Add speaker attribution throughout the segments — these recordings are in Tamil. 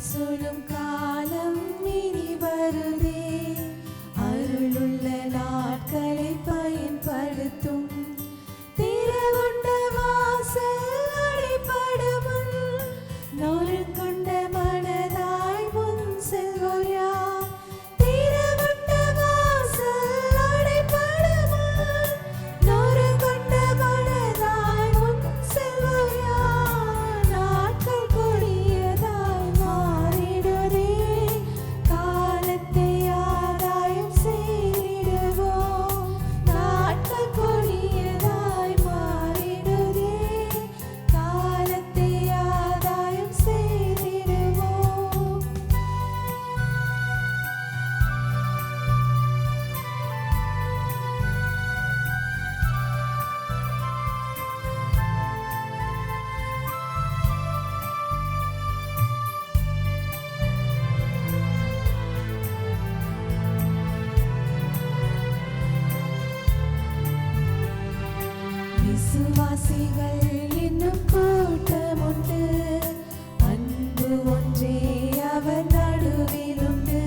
Speaker 1: சொல்லும் காலம் இனி வருதே, அருளுள்ள நாட்களை பயன்படுத்தும். திறவுண்ட வாசல் அடைபடுமுன், நொறுங்குண்ட மனதாய் முன் செல்வோர் யார்? திறவுண்ட வாசல் அடைபடுமுன், நொறுங்குண்ட மனதாய் முன் செல்வோர் யார்? நாட்கள் கொடியதாய் மாறிடுதே, காலத்தை ஆதாயம் செய்திடுவோம். நாட்கள் கொடியதாய் மாறிடுதே, காலத்தை ஆதாயம் செய்திடுவோம். விசுவாசிகள் இன்னும் கூட்டமுண்டு, அன்பு ஒன்றே அவர் நடுவில் உண்டு.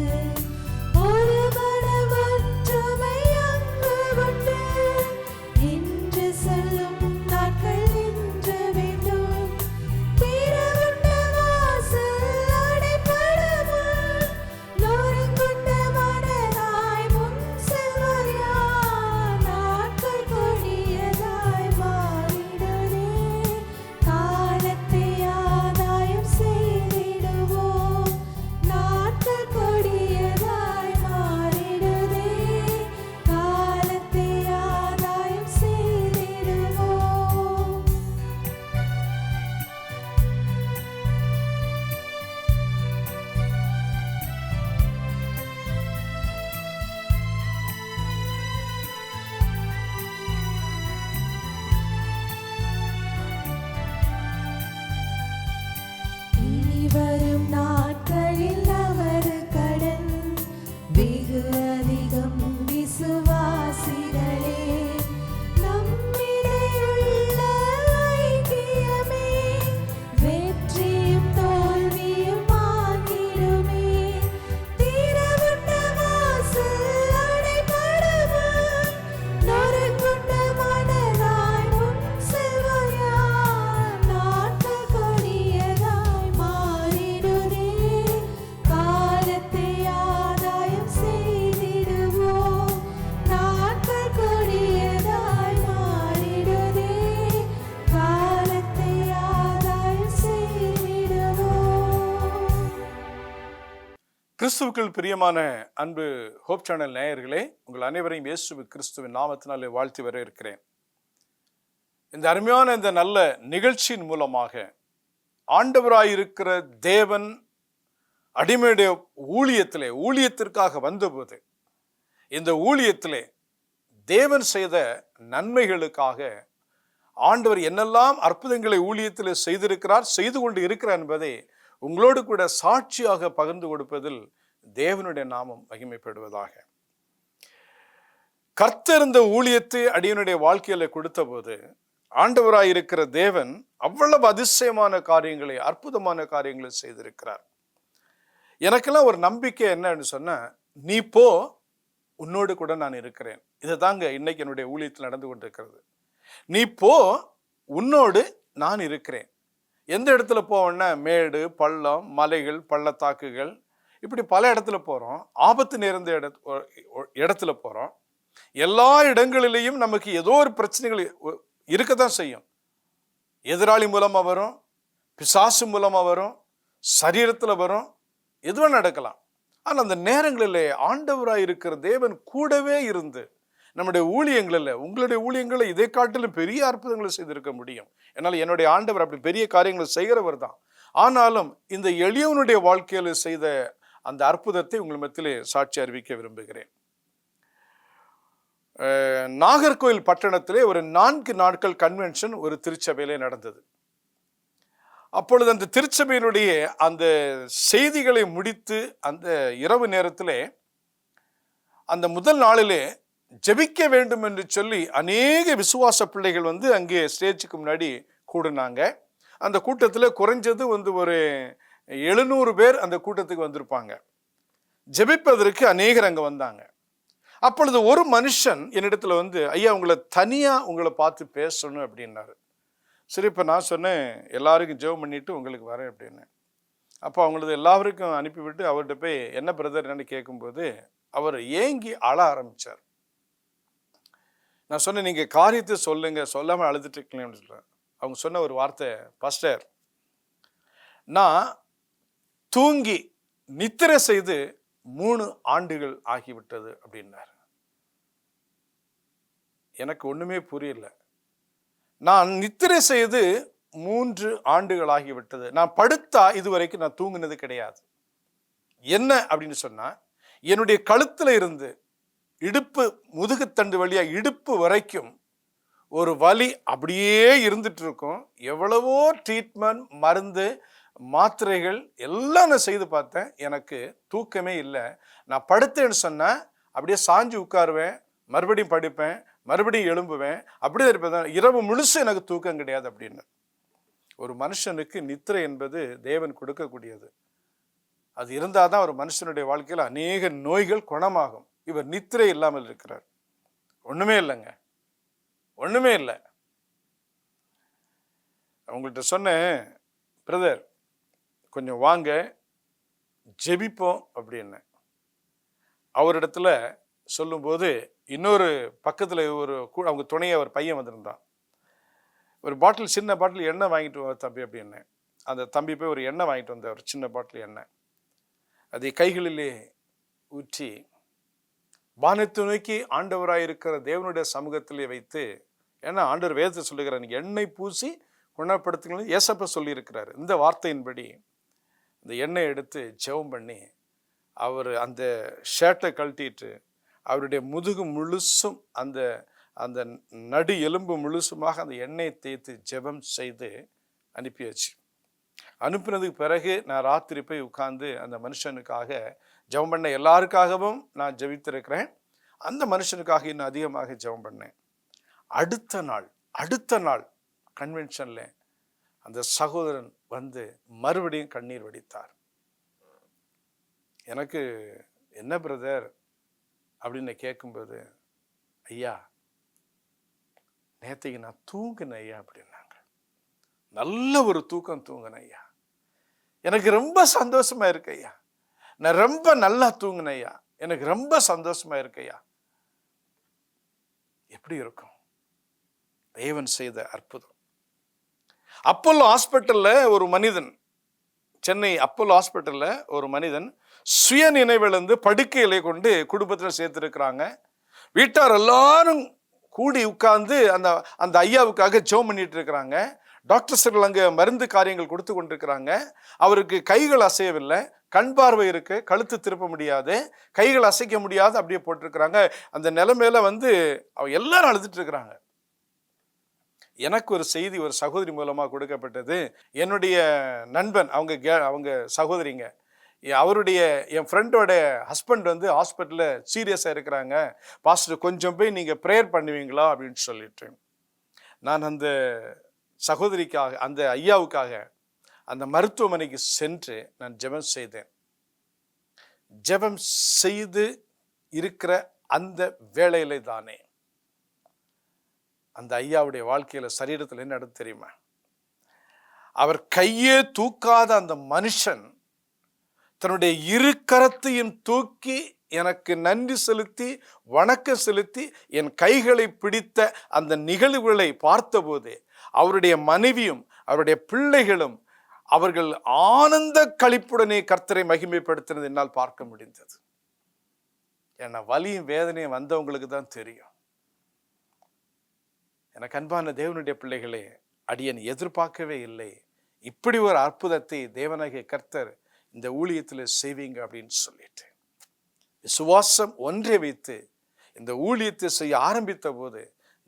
Speaker 1: ஒரு மனம் ஒற்றுமை அங்கு உண்டு, இன்று செல்லும் நாட்கள் நின்று வேண்டும். திறவுண்ட வாசல் அடைபடுமுன், நொறுங்குண்ட மனதாய் முன் செல்வோர் யார்? நாட்கள் கொடியதாய் மாறிடுதே, காலத்தை ஆதாயம் செய்திடுவோம். நாட்கள் கொடியதாய் மாறிடுதே, காலத்தை ஆதாயம் செய்திடுவோம். இனி வரும் நாட்களில் அவர் கடன் வெகு அதிகம். விசுவாசிகளே, நம்மிடையுள்ள ஐக்கியமே வெற்றியும் தோல்வியும் ஆகிடுமே. திறவுண்ட வாசல் அடைபடுமுன், நொறுங்குண்ட மனதாய் முன் செல்வோர் யார்? நாட்கள் கொடியதாய் மாறிடுதே, காலத்தை ஆதாயம் செய்திடுவோம். நாட்கள் கொடியதாய் மாறிடுதே, காலத்தை ஆதாயம் செய்திடுவோம்.
Speaker 2: கிறிஸ்துவுக்குள் பிரியமான அன்பு ஹோப் சேனல் நேயர்களே, உங்கள் அனைவரையும் இயேசு கிறிஸ்துவின் நாமத்தினாலே வாழ்த்தி வரவேற்கிறேன். இந்த அருமையான இந்த நல்ல நிகழ்ச்சியின் மூலமாக ஆண்டவராயிருக்கிற தேவன் அடிமையுடைய ஊழியத்திற்காக வந்தபோது, இந்த ஊழியத்திலே தேவன் செய்த நன்மைகளுக்காக ஆண்டவர் என்னெல்லாம் அற்புதங்களை ஊழியத்திலே செய்திருக்கிறார், செய்து கொண்டு இருக்கிறார் என்பதை உங்களோடு கூட சாட்சியாக பகிர்ந்து கொடுப்பதில் தேவனுடைய நாமம் மகிமைப்படுவதாக. கர்த்தர் இந்த ஊழியத்தை அடியனுடைய வாழ்க்கையில கொடுத்த போது, ஆண்டவராயிருக்கிற தேவன் அவ்வளவு அதிசயமான காரியங்களை, அற்புதமான காரியங்களை செய்திருக்கிறார். எனக்கெல்லாம் ஒரு நம்பிக்கை என்னன்னு சொன்னா, நீ போ, உன்னோடு கூட நான் இருக்கிறேன். இதை தாங்க இன்னைக்கு என்னுடைய ஊழியத்தில் நடந்து கொண்டிருக்கிறது. நீ போ, உன்னோடு நான் இருக்கிறேன். எந்த இடத்துல போவோம்னா, மேடு பள்ளம் மலைகள் பள்ளத்தாக்குகள் இப்படி பல இடத்துல போறோம். ஆபத்து நேர்ந்த இடத்துல போறோம். எல்லா இடங்களிலேயும் நமக்கு ஏதோ ஒரு பிரச்சனைகள் இருக்கத்தான் செய்யும். எதிராளி மூலமா வரும், பிசாசு மூலமா வரும், சரீரத்துல வரும், எதுவும் நடக்கலாம். ஆனால் அந்த நேரங்களிலே ஆண்டவராய் இருக்கிற தேவன் கூடவே இருந்து நம்முடைய ஊழியங்களில், உங்களுடைய ஊழியங்களை இதை காட்டிலும் பெரிய அற்புதங்களை செய்திருக்க முடியும். என்னால் என்னுடைய ஆண்டவர் அப்படி பெரிய காரியங்களை செய்கிறவர் தான். ஆனாலும் இந்த எளியவனுடைய வாழ்க்கையில் செய்த அந்த அற்புதத்தை உங்கள் மத்தியிலே சாட்சி அறிவிக்க விரும்புகிறேன். நாகர்கோவில் பட்டணத்திலே ஒரு 4 நாட்கள் கன்வென்ஷன் ஒரு திருச்சபையிலே நடந்தது. அப்பொழுது அந்த திருச்சபையினுடைய அந்த செய்திகளை முடித்து அந்த இரவு நேரத்திலே அந்த முதல் நாளிலே ஜெபிக்க வேண்டும் என்று சொல்லி அநேக விசுவாச பிள்ளைகள் அங்கே ஸ்டேஜுக்கு முன்னாடி கூடினாங்க. அந்த கூட்டத்தில் குறைஞ்சது ஒரு 700 பேர் அந்த கூட்டத்துக்கு வந்திருப்பாங்க. ஜெபிப்பதற்கு அநேகர் அங்க வந்தாங்க. அப்பொழுது ஒரு மனுஷன் என்னிடத்துல வந்து, ஐயா உங்களை தனியா உங்களை பார்த்து பேசணும் அப்படின்னாரு. சரி, இப்போ நான் சொன்னேன் எல்லாருக்கும் ஜெபம் பண்ணிட்டு உங்களுக்கு வரேன் அப்படின்னு. அப்போ அவங்களது எல்லாருக்கும் அனுப்பிவிட்டு அவர்கிட்ட போய் என்ன பிரதர் என்னன்னு கேட்கும்போது அவர் ஏங்கி அழ ஆரம்பிச்சார். நான் சொன்னேன் நீங்கள் காரியத்தை சொல்லுங்க, சொல்லாமல் அழுதுட்டு இருக்கீங்கன்னு சொல்கிறேன். அவங்க சொன்ன ஒரு வார்த்தை, பாஸ்டர் நான் தூங்கி நித்திரை செய்து 3 ஆண்டுகள் ஆகிவிட்டது அப்படின்னார். எனக்கு ஒண்ணுமே புரியல. நான் நித்திரை செய்து 3 ஆண்டுகள் ஆகிவிட்டது. நான் படுத்தா இதுவரைக்கும் நான் தூங்கினது கிடையாது. என்ன அப்படின்னு சொன்னா, என்னுடைய கழுத்துல இருந்து இடுப்பு முதுகுத்தண்டு வழியா இடுப்பு வரைக்கும் ஒரு வலி அப்படியே இருந்துட்டு இருக்கும். எவ்வளவோ ட்ரீட்மெண்ட், மருந்து, மாத்திரைகள் எல்லாம் நான் செய்து பார்த்தேன். எனக்கு தூக்கமே இல்லை. நான் படுத்தேன்னு சொன்னேன் அப்படியே சாஞ்சு உட்காருவேன், மறுபடியும் படிப்பேன், மறுபடியும் எழும்புவேன், அப்படியே இருப்பேன். இரவு முழுசு எனக்கு தூக்கம் கிடையாது அப்படின்னு. ஒரு மனுஷனுக்கு நித்திரை என்பது தேவன் கொடுக்கக்கூடியது. அது இருந்தால் தான் ஒரு மனுஷனுடைய வாழ்க்கையில் அநேக நோய்கள் குணமாகும். இவர் நித்திரை இல்லாமல் இருக்கிறார். ஒண்ணுமே இல்லைங்க, ஒண்ணுமே இல்லை. அவங்கள்ட்ட சொன்னேன், பிரதர் கொஞ்சம் வாங்க ஜெபிப்போம் அப்படின்னு. அவரிடத்துல சொல்லும்போது இன்னொரு பக்கத்தில் அவங்க துணையை ஒரு பையன் வந்திருந்தான். ஒரு பாட்டில், சின்ன பாட்டில் எண்ணெய் வாங்கிட்டு வா தம்பி அப்படின்னு. அந்த தம்பி போய் ஒரு எண்ணெய் வாங்கிட்டு வந்த, ஒரு சின்ன பாட்டில் எண்ணெய். அதை கைகளிலே ஊற்றி வானத்தை நோக்கி ஆண்டவராயிருக்கிற தேவனுடைய சமூகத்திலே வைத்து, ஏன்னா ஆண்டவர் வேதத்தை சொல்லுகிறார், எண்ணெய் பூசி குணப்படுத்துங்கள் ஏசப்ப சொல்லியிருக்கிறார். இந்த வார்த்தையின்படி இந்த எண்ணெய் எடுத்து ஜெபம் பண்ணி அவர் அந்த ஷர்ட்டை கழட்டிட்டு அவருடைய முதுகு முழுசும் அந்த அந்த நடு எலும்பு முழுசுமாக அந்த எண்ணெயை தேய்த்து ஜெபம் செய்து அனுப்பியாச்சு. அனுப்பினதுக்கு பிறகு நான் ராத்திரி போய் உட்கார்ந்து அந்த மனுஷனுக்காக ஜெபம் பண்ண. எல்லாருக்காகவும் நான் ஜெபித்திருக்கிறேன், அந்த மனுஷனுக்காக இன்னும் அதிகமாக ஜெபம் பண்ணேன். அடுத்த நாள் கன்வென்ஷன்ல அந்த சகோதரன் வந்து மறுபடியும் கண்ணீர் வடித்தார். எனக்கு என்ன பிரதர் அப்படின்னு கேட்கும்போது, ஐயா நேற்றைக்கு நான் தூங்கினேன் ஐயா அப்படின்னாங்க. நல்ல ஒரு தூக்கம் தூங்கினேன் ஐயா, எனக்கு ரொம்ப சந்தோஷமா இருக்கு ஐயா, நான் ரொம்ப நல்லா தூங்கினேன் ஐயா, எனக்கு ரொம்ப சந்தோஷமா இருக்கு ஐயா. எப்படி இருக்கும் தேவன் செய்த அற்புதம். அப்போலோ ஹாஸ்பிட்டல்ல ஒரு மனிதன், சென்னை அப்போலோ ஹாஸ்பிட்டல்ல ஒரு மனிதன் சுய நினைவிழந்து படுக்கையிலே கொண்டு குடும்பத்தில் சேர்த்திருக்கிறாங்க. வீட்டார் எல்லாரும் கூடி உட்கார்ந்து அந்த ஐயாவுக்காக ஜெபம் பண்ணிட்டு இருக்கிறாங்க. டாக்டர்ஸ்கள் அங்கே மருந்து காரியங்கள் கொடுத்து கொண்டிருக்கிறாங்க. அவருக்கு கைகள் அசையவில்லை, கண் பார்வை இருக்கு, கழுத்து திருப்ப முடியாது, கைகள் அசைக்க முடியாது, அப்படியே போட்டிருக்கிறாங்க. அந்த நிலைமையில வந்து எல்லாரும் அழுதுட்டு இருக்கிறாங்க. எனக்கு ஒரு செய்தி ஒரு சகோதரி மூலமாக கொடுக்கப்பட்டது. என்னுடைய நண்பன், அவங்க சகோதரிங்க, அவருடைய என் ஃப்ரெண்டோட ஹஸ்பண்ட் வந்து ஹாஸ்பிட்டலில் சீரியஸாக இருக்கிறாங்க, பாஸ்டர் கொஞ்சம் போய் நீங்கள் ப்ரேயர் பண்ணுவீங்களா அப்படின்னு சொல்லிட்டு, நான் அந்த சகோதரிக்காக, அந்த ஐயாவுக்காக அந்த மருத்துவமனைக்கு சென்று நான் ஜெபம் செய்தேன். ஜெபம் செய்து இருக்கிற அந்த வேளையிலே தானே அந்த ஐயாவுடைய வாழ்க்கையில சரீரத்தில் என்ன நடந்து தெரியுமா? அவர் கையே தூக்காத அந்த மனுஷன் தன்னுடைய 2 கரத்தையும் தூக்கி எனக்கு நன்றி செலுத்தி வணக்கம் செலுத்தி என் கைகளை பிடித்த அந்த நிகழ்வுகளை பார்த்தபோது அவருடைய மனைவியும் அவருடைய பிள்ளைகளும் அவர்கள் ஆனந்த களிப்புடனே கர்த்தரை மகிமைப்படுத்தினது என்னால் பார்க்க முடிந்தது. ஏன்னா வலியும் வேதனையும் வந்தவங்களுக்கு தான் தெரியும். எனக்கு அன்பான தேவனுடைய பிள்ளைகளே, அடியன் எதிர்பார்க்கவே இல்லை இப்படி ஒரு அற்புதத்தை தேவனாகிய கர்த்தர் இந்த ஊழியத்தில் செய்வீங்க அப்படின்னு சொல்லிட்டு. விசுவாசம் ஒன்றை வைத்து இந்த ஊழியத்தை செய்ய ஆரம்பித்த போது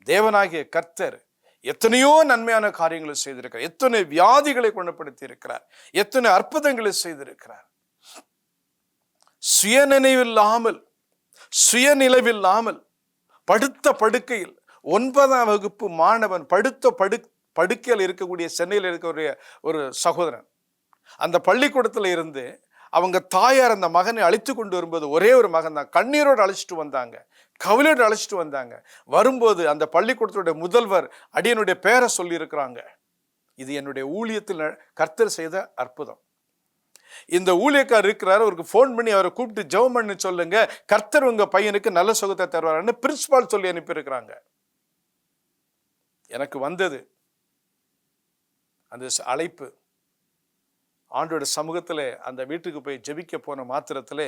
Speaker 2: தேவனாகிய கர்த்தர் எத்தனையோ நன்மையான காரியங்களை செய்திருக்கிறார், எத்தனை வியாதிகளை குணப்படுத்தி இருக்கிறார், எத்தனை அற்புதங்களை செய்திருக்கிறார். சுயநினைவில்லாமல் படுத்த படுக்கையில் 9ஆம் வகுப்பு மாணவன் படுக்கையில் இருக்கக்கூடிய சென்னையில் இருக்கக்கூடிய ஒரு சகோதரன் அந்த பள்ளிக்கூடத்தில் இருந்து அவங்க தாயார் அந்த மகனை அழைத்து கொண்டு வரும்போது ஒரே ஒரு மகன் தான், கண்ணீரோடு அழைச்சிட்டு வந்தாங்க, கவலையோடு அழைச்சிட்டு வந்தாங்க. வரும்போது அந்த பள்ளிக்கூடத்துடைய முதல்வர் அடியனுடைய பேரை சொல்லி இருக்கிறாங்க. இது என்னுடைய ஊழியத்தில் கர்த்தர் செய்த அற்புதம். இந்த ஊழியக்காரர் இருக்கிறார், அவருக்கு ஃபோன் பண்ணி அவரை கூப்பிட்டு ஜெபம் பண்ணி சொல்லுங்க, கர்த்தர் உங்க பையனுக்கு நல்ல சுகத்தை தருவார்னு பிரின்சிபால் சொல்லி அனுப்பியிருக்கிறாங்க. எனக்கு வந்தது அந்த அழைப்பு. ஆண்டோட சமூகத்தில் அந்த வீட்டுக்கு போய் ஜெபிக்க போன மாத்திரத்திலே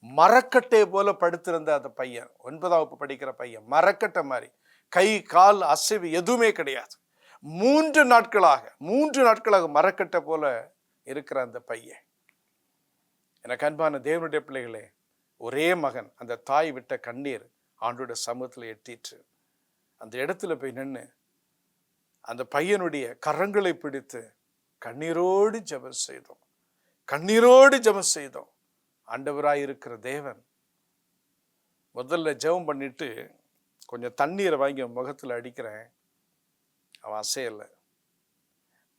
Speaker 2: மரக்கட்டை போல படுத்திருந்த அந்த பையன், 9ஆம் வகுப்பு படிக்கிற பையன், மரக்கட்டை மாதிரி, கை கால் அசைவு எதுவுமே கிடையாது. 3 நாட்களாக மரக்கட்டை போல இருக்கிற அந்த பையன். எனக்கு அன்பான தேவனுடைய பிள்ளைகளே, ஒரே மகன், அந்த தாய் விட்ட கண்ணீர் ஆண்டோட சமூகத்தில் எட்டிற்று. அந்த இடத்துல போய் நின்று அந்த பையனுடைய கரங்களை பிடித்து கண்ணீரோடு ஜெபம் செய்தோம். ஆண்டவராய் இருக்கிற தேவன் முதல்ல ஜெபம் பண்ணிட்டு கொஞ்சம் தண்ணீரை வாங்கி முகத்தில் அடிக்கிறேன், அவன் அசையலை.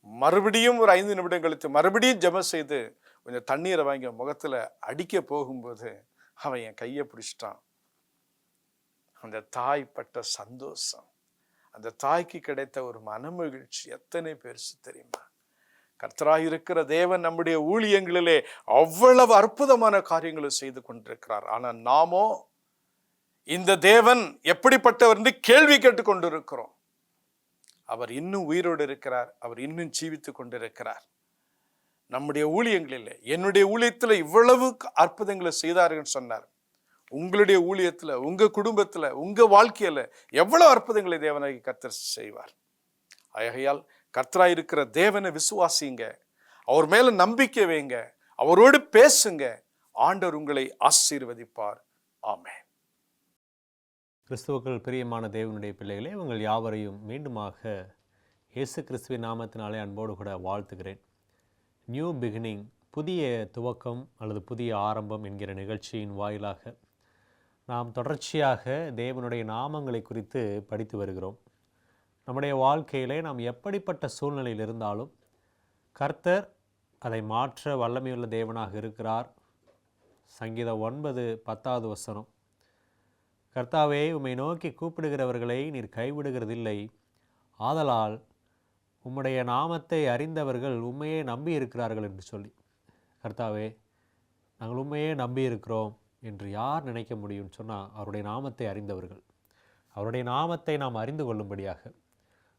Speaker 2: மறுபடியும் ஒரு 5 நிமிடம் கழித்து மறுபடியும் ஜெபம் செய்து கொஞ்சம் தண்ணீரை வாங்கி முகத்தில் அடிக்க போகும்போது அவன் என் கையை பிடிச்சிட்டான். அந்த தாய் பட்ட சந்தோஷம், அந்த தாய்க்கு கிடைத்த ஒரு மனமகிழ்ச்சி எத்தனை பெருசு தெரியுமா? கர்த்தராய் இருக்கிற தேவன் நம்முடைய ஊழியங்களிலே அவ்வளவு அற்புதமான காரியங்களை செய்து கொண்டிருக்கிறார். ஆனால் நாமோ இந்த தேவன் எப்படிப்பட்டவர் என்று கேள்வி கேட்டு கொண்டிருக்கிறோம். அவர் இன்னும் உயிரோடு இருக்கிறார், அவர் இன்னும் ஜீவித்து கொண்டிருக்கிறார். நம்முடைய ஊழியங்களிலே, என்னுடைய ஊழியத்தில் இவ்வளவு அற்புதங்களை செய்தார்கள் சொன்னார். உங்களுடைய ஊழியத்தில், உங்க குடும்பத்தில், உங்க வாழ்க்கையில எவ்வளவு அற்புதங்களை தேவனாகி கர்த்தர் செய்வார். ஆகையால் கர்த்தராய் இருக்கிற தேவனை விசுவாசிங்க, அவர் மேல நம்பிக்கை வைங்க, அவரோடு பேசுங்க, ஆண்டவர் உங்களை ஆசீர்வதிப்பார். ஆமென்.
Speaker 3: கிறிஸ்துவுக்குள் பிரியமான தேவனுடைய பிள்ளைகளே, உங்கள் யாவரையும் மீண்டுமாக இயேசு கிறிஸ்துவின் நாமத்தினாலே அன்போடு கூட வாழ்த்துகிறேன். நியூ பிகினிங், புதிய துவக்கம் அல்லது புதிய ஆரம்பம் என்கிற நிகழ்ச்சியின் வாயிலாக நாம் தொடர்ச்சியாக தேவனுடைய நாமங்களை குறித்து படித்து வருகிறோம். நம்முடைய வாழ்க்கையிலே நாம் எப்படிப்பட்ட சூழ்நிலையில் இருந்தாலும் கர்த்தர் அதை மாற்ற வல்லமையுள்ள தேவனாக இருக்கிறார். சங்கீதம் 9:10 வசனம், கர்த்தாவே உம்மை நோக்கி கூப்பிடுகிறவர்களை நீர் கைவிடுகிறதில்லை, ஆதலால் உம்முடைய நாமத்தை அறிந்தவர்கள் உம்மையே நம்பி இருக்கிறார்கள் என்று சொல்லி. கர்த்தாவே, நாங்கள் உம்மையே நம்பி இருக்கிறோம் என்று யார் நினைக்க முடியும்னு சொன்னால் அவருடைய நாமத்தை அறிந்தவர்கள். அவருடைய நாமத்தை நாம் அறிந்து கொள்ளும்படியாக,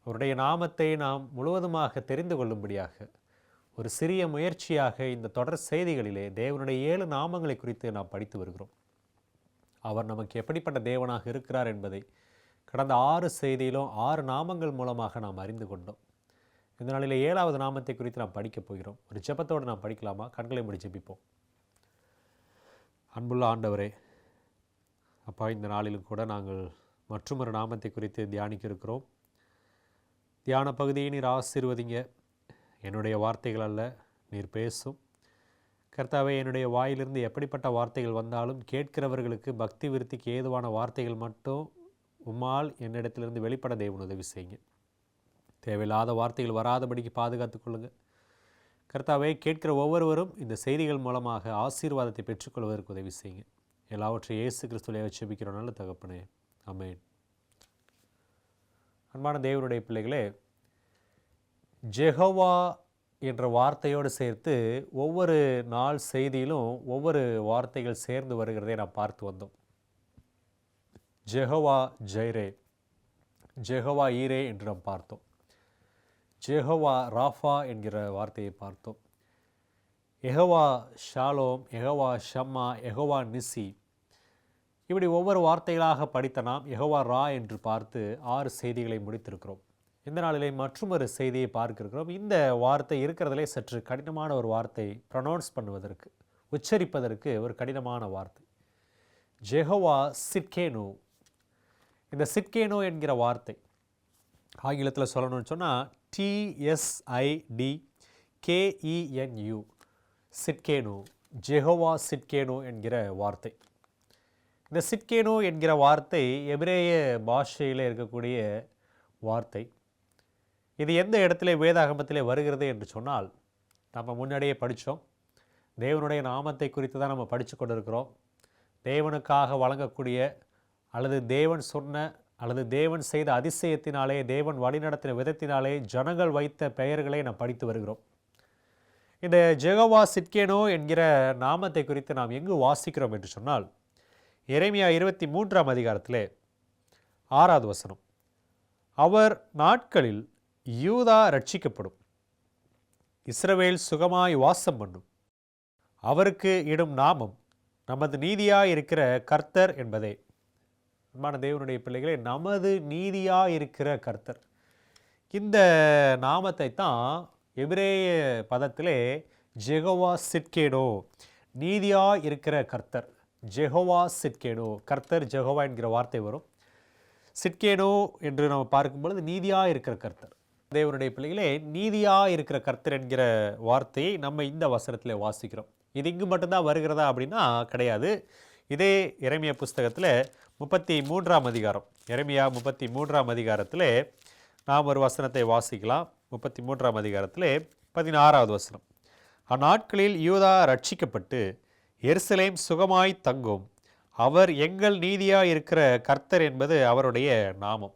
Speaker 3: அவருடைய நாமத்தை நாம் முழுவதுமாக தெரிந்து கொள்ளும்படியாக ஒரு சிறிய முயற்சியாக இந்த தொடர் செய்திகளிலே தேவனுடைய 7 நாமங்களை குறித்து நாம் படித்து வருகிறோம். அவர் நமக்கு எப்படிப்பட்ட தேவனாக இருக்கிறார் என்பதை கடந்த 6 செய்தியிலும் 6 நாமங்கள் மூலமாக நாம் அறிந்து கொண்டோம். இந்த நாளில் 7வது நாமத்தை குறித்து நாம் படிக்கப் போகிறோம். ஒரு ஜெபத்தோடு நாம் படிக்கலாமா? கண்களை மூடி ஜெபிப்போம். அன்புள்ள ஆண்டவரே, அப்பா, இந்த நாளிலும் கூட நாங்கள் மற்றொரு நாமத்தை குறித்து தியானிக்க இருக்கிறோம். தியான பகுதியை நீர் ஆசீர்வதிங்க. என்னுடைய வார்த்தைகள் அல்ல, நீர் பேசும். கர்த்தாவே, என்னுடைய வாயிலிருந்து எப்படிப்பட்ட வார்த்தைகள் வந்தாலும் கேட்கிறவர்களுக்கு பக்தி விருத்திக்கு ஏதுவான வார்த்தைகள் மட்டும் உம்மால் என்னிடத்திலிருந்து வெளிப்பட தேவன் உதவி செய்யுங்க. தேவையில்லாத வார்த்தைகள் வராதபடிக்கு பாதுகாத்துக் கொள்ளுங்க. கர்த்தாவே, கேட்கிற ஒவ்வொருவரும் இந்த செய்திகள் மூலமாக ஆசீர்வாதத்தை பெற்றுக்கொள்வதற்கு உதவி செய்யுங்க. எல்லாவற்றையும் இயேசு கிறிஸ்துவிலே ஜெபிக்கிறோம் நல்ல தகப்பனே, ஆமென். அன்பான தேவனுடைய பிள்ளைகளே, ஜெகோவா என்ற வார்த்தையோடு சேர்த்து ஒவ்வொரு நாள் செய்தியிலும் ஒவ்வொரு வார்த்தைகள் சேர்ந்து வருகிறதை நாம் பார்த்து வந்தோம். ஜெகோவா ஜைரே, ஜெகோவா ஈரே என்று நாம் பார்த்தோம். ஜெகோவா ராஃபா என்கிற வார்த்தையை பார்த்தோம். யெகோவா ஷாலோம், யெகோவா ஷம்மா, யெகோவா நிசி, இப்படி ஒவ்வொரு வார்த்தைகளாக படித்த நாம் யெகோவா ரா என்று பார்த்து 6 செய்திகளை முடித்திருக்கிறோம். இந்த நாளிலே மற்றொரு செய்தியை பார்க்கிறோம். இந்த வார்த்தை இருக்கிறதிலே சற்று கடினமான ஒரு வார்த்தை, ப்ரொனவுன்ஸ் பண்ணுவதற்கு, உச்சரிப்பதற்கு ஒரு கடினமான வார்த்தை. ஜெகோவா சிட்கேனு. இந்த சிட்கேனு என்கிற வார்த்தை ஆங்கிலத்தில் சொல்லணும்னு சொன்னால் TSIDKENU, சிட்கேனு, ஜெகோவா சிட்கேனு என்கிற வார்த்தை. இந்த சிட்கேனு என்கிற வார்த்தை எபிரேய பாஷையில் இருக்கக்கூடிய வார்த்தை. இது எந்த இடத்துல வேதாகமத்திலே வருகிறது என்று சொன்னால் நம்ம முன்னாடியே படித்தோம். தேவனுடைய நாமத்தை குறித்து தான் நம்ம படித்து கொண்டு இருக்கிறோம். தேவனுக்காக வழங்கக்கூடிய அல்லது தேவன் சொன்ன அல்லது தேவன் செய்த அதிசயத்தினாலே, தேவன் வழிநடத்தின விதத்தினாலே ஜனங்கள் வைத்த பெயர்களை நாம் படித்து வருகிறோம். இந்த ஜெகோவா சிட்கேனோ என்கிற நாமத்தை குறித்து நாம் எங்கு வாசிக்கிறோம் என்று சொன்னால், எரேமியா 23ஆம் அதிகாரத்திலே 6வது வசனம். அவர் நாட்களில் யூதா ரட்சிக்கப்படும், இஸ்ரவேல் சுகமாய் வாசம் பண்ணும், அவருக்கு இடும் நாமம் நமது நீதியாய் இருக்கிற கர்த்தர் என்பதே. அன்பான தேவனுடைய பிள்ளைகளே, நமது நீதியாய் இருக்கிற கர்த்தர், இந்த நாமத்தை தான் எபிரேய பதத்திலே ஜெகோவா சிட்கேனோ, நீதியாய் இருக்கிற கர்த்தர், ஜெகோவா சிட்கேனோ, கர்த்தர் ஜெகோவா என்கிற வார்த்தை வரும். சிட்கேனோ என்று நம்ம பார்க்கும்பொழுது நீதியாக இருக்கிற கர்த்தர். தேவனுடைய பிள்ளைகளே, நீதியாக இருக்கிற கர்த்தர் என்கிற வார்த்தையை நம்ம இந்த வசனத்தில் வாசிக்கிறோம். இது இங்கு மட்டும்தான் வருகிறதா அப்படின்னா கிடையாது. இதே எரேமியா புஸ்தகத்தில் 33ஆம் அதிகாரம், எரேமியா 33ஆம் அதிகாரத்தில் நாம் ஒரு வசனத்தை வாசிக்கலாம். 33ஆம் அதிகாரத்தில் 16வது வசனம். அந்நாட்களில் யூதா ரட்சிக்கப்பட்டு எருசலேம் சுகமாய் தங்கும், அவர் எங்கள் நீதியாய் இருக்கிற கர்த்தர் என்பது அவருடைய நாமம்.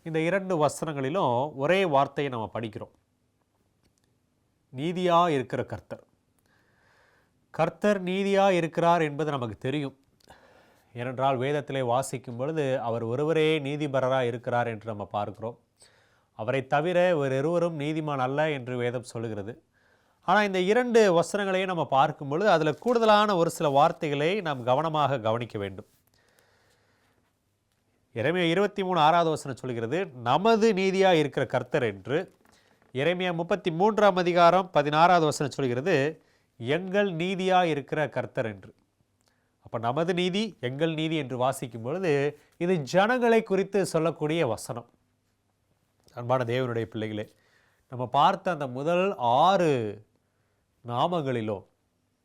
Speaker 3: இந்த 2 வசனங்களிலும் ஒரே வார்த்தையை நம்ம படிக்கிறோம். நீதியாக இருக்கிற கர்த்தர். கர்த்தர் நீதியாக இருக்கிறார் என்பது நமக்கு தெரியும். ஏனென்றால் வேதத்திலே வாசிக்கும் பொழுது அவர் ஒருவரே நீதிபரராக இருக்கிறார் என்று நம்ம பார்க்கிறோம். அவரை தவிர வேறு ஒருவரும் நீதிமான் அல்ல என்று வேதம் சொல்லுகிறது. ஆனால் இந்த 2 வசனங்களையும் நம்ம பார்க்கும் பொழுது அதில் கூடுதலான ஒரு சில வார்த்தைகளை நாம் கவனமாக கவனிக்க வேண்டும். எரேமியா 23 வசனம் சொல்கிறது நமது நீதியாக இருக்கிற கர்த்தர் என்று. எரேமியா 33ஆம் அதிகாரம் 16வது வசனம் சொல்கிறது எங்கள் நீதியாக இருக்கிற கர்த்தர் என்று. அப்போ நமது நீதி, எங்கள் நீதி என்று வாசிக்கும் பொழுது இது ஜனங்களை குறித்து சொல்லக்கூடிய வசனம். அன்பான தேவனுடைய பிள்ளைகளே, நம்ம பார்த்த அந்த முதல் 6 நாமங்களிலோ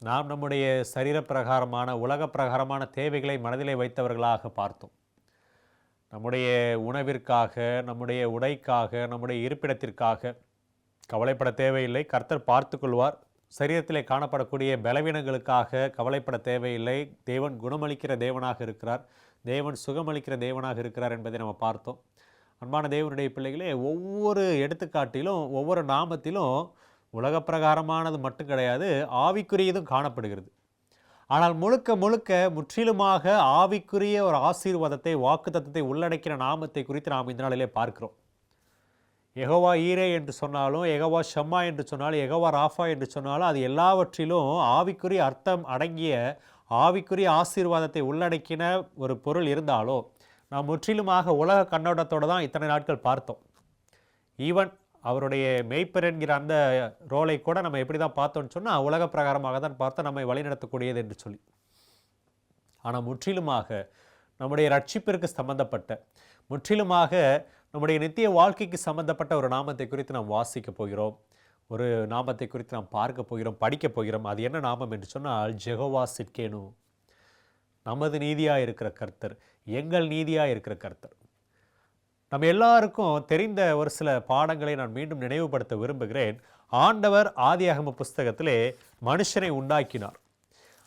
Speaker 3: நாம் நம்முடைய சரீர பிரகாரமான உலக பிரகாரமான தேவைகளை மனதிலே வைத்தவர்களாக பார்த்தோம். நம்முடைய உணவிற்காக, நம்முடைய உடைக்காக, நம்முடைய இருப்பிடத்திற்காக கவலைப்பட தேவையில்லை, கர்த்தர் பார்த்து கொள்வார். சரீரத்திலே காணப்படக்கூடிய பலவீனங்களுக்காக கவலைப்பட தேவையில்லை, தேவன் குணமளிக்கிற தேவனாக இருக்கிறார், தேவன் சுகமளிக்கிற தேவனாக இருக்கிறார் என்பதை நம்ம பார்த்தோம். அன்பான தேவனுடைய பிள்ளைகளே, ஒவ்வொரு எடுத்துக்காட்டிலும் ஒவ்வொரு நாமத்திலும் உலக பிரகாரமானது மட்டும் கிடையாது, ஆவிக்குரியதும் காணப்படுகிறது. ஆனால் முழுக்க முழுக்க முற்றிலுமாக ஆவிக்குரிய ஒரு ஆசீர்வாதத்தை, வாக்குத்தத்தத்தை உள்ளடக்கிற நாமத்தை குறித்து நாம் இந்த நாளிலே பார்க்கிறோம். யெகோவா ஈரே என்று சொன்னாலும், யெகோவா ஷம்மா என்று சொன்னாலும், யெகோவா ராஃபா என்று சொன்னாலும் அது எல்லாவற்றிலும் ஆவிக்குரிய அர்த்தம் அடங்கிய, ஆவிக்குரிய ஆசீர்வாதத்தை உள்ளடக்கின ஒரு பொருள் இருந்தாலும் நாம் முற்றிலுமாக உலக கண்ணோட்டத்தோடு தான் இத்தனை நாட்கள் பார்த்தோம். ஈவன் அவருடைய மேய்ப்பர் என்கிற அந்த ரோலை கூட நம்ம எப்படி தான் பார்த்தோம்னு சொன்னால் உலக பிரகாரமாக தான் பார்த்தோம், நம்மை வழிநடத்தக்கூடியது என்று சொல்லி. ஆனால் முற்றிலுமாக நம்முடைய ரட்சிப்பிற்கு சம்பந்தப்பட்ட, முற்றிலுமாக நம்முடைய நித்திய வாழ்க்கைக்கு சம்பந்தப்பட்ட ஒரு நாமத்தை குறித்து நாம் வாசிக்க போகிறோம், ஒரு நாமத்தை குறித்து நாம் பார்க்க போகிறோம், படிக்க போகிறோம். அது என்ன நாமம் என்று சொன்னால் ஜெகோவா சிட்கேனோ, நமது நீதியாக இருக்கிற கர்த்தர், எங்கள் நீதியாக இருக்கிற கர்த்தர். நம்ம எல்லாருக்கும் தெரிந்த ஒரு சில பாடங்களை நான் மீண்டும் நினைவுபடுத்த விரும்புகிறேன். ஆண்டவர் ஆதியாகம புஸ்தகத்திலே மனுஷனை உண்டாக்கினார்.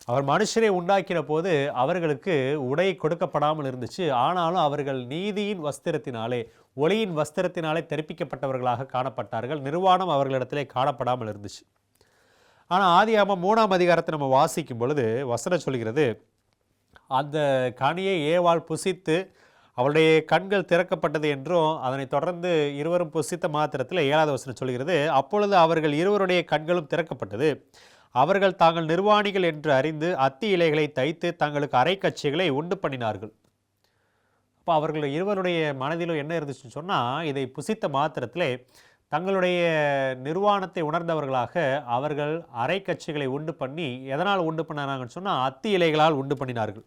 Speaker 3: அவர் மனுஷனை உண்டாக்கின போது அவர்களுக்கு உடை கொடுக்கப்படாமல் இருந்துச்சு. ஆனாலும் அவர்கள் நீதியின் வஸ்திரத்தினாலே, ஒளியின் வஸ்திரத்தினாலே தெரிப்பிக்கப்பட்டவர்களாக காணப்பட்டார்கள். நிர்வாணம் அவர்களிடத்திலே காணப்படாமல் இருந்துச்சு. ஆனால் ஆதியாகமம் 3ஆம் அதிகாரத்தை நம்ம வாசிக்கும் பொழுது வசனம் சொல்கிறது, அந்த கனியை ஏவாள் புசித்து அவளுடைய கண்கள் திறக்கப்பட்டது என்றும், அதனை தொடர்ந்து இருவரும் புசித்த மாத்திரத்தில் 7வது வசனம் சொல்கிறது, அப்பொழுது அவர்கள் இருவருடைய கண்களும் திறக்கப்பட்டது, அவர்கள் தாங்கள் நிர்வாணிகள் என்று அறிந்து அத்தி இலைகளை தைத்து தங்களுக்கு அரைக்கச்சைகளை உண்டு பண்ணினார்கள். அப்போ அவர்கள் இருவருடைய மனதிலும் என்ன இருந்துச்சுன்னு சொன்னால், இதை புசித்த மாத்திரத்திலே தங்களுடைய நிர்வாணத்தை உணர்ந்தவர்களாக அவர்கள் அரைக்கச்சைகளை உண்டு பண்ணி, எதனால் உண்டு பண்ணாங்கன்னு சொன்னால் அத்தி இலைகளால் உண்டு பண்ணினார்கள்.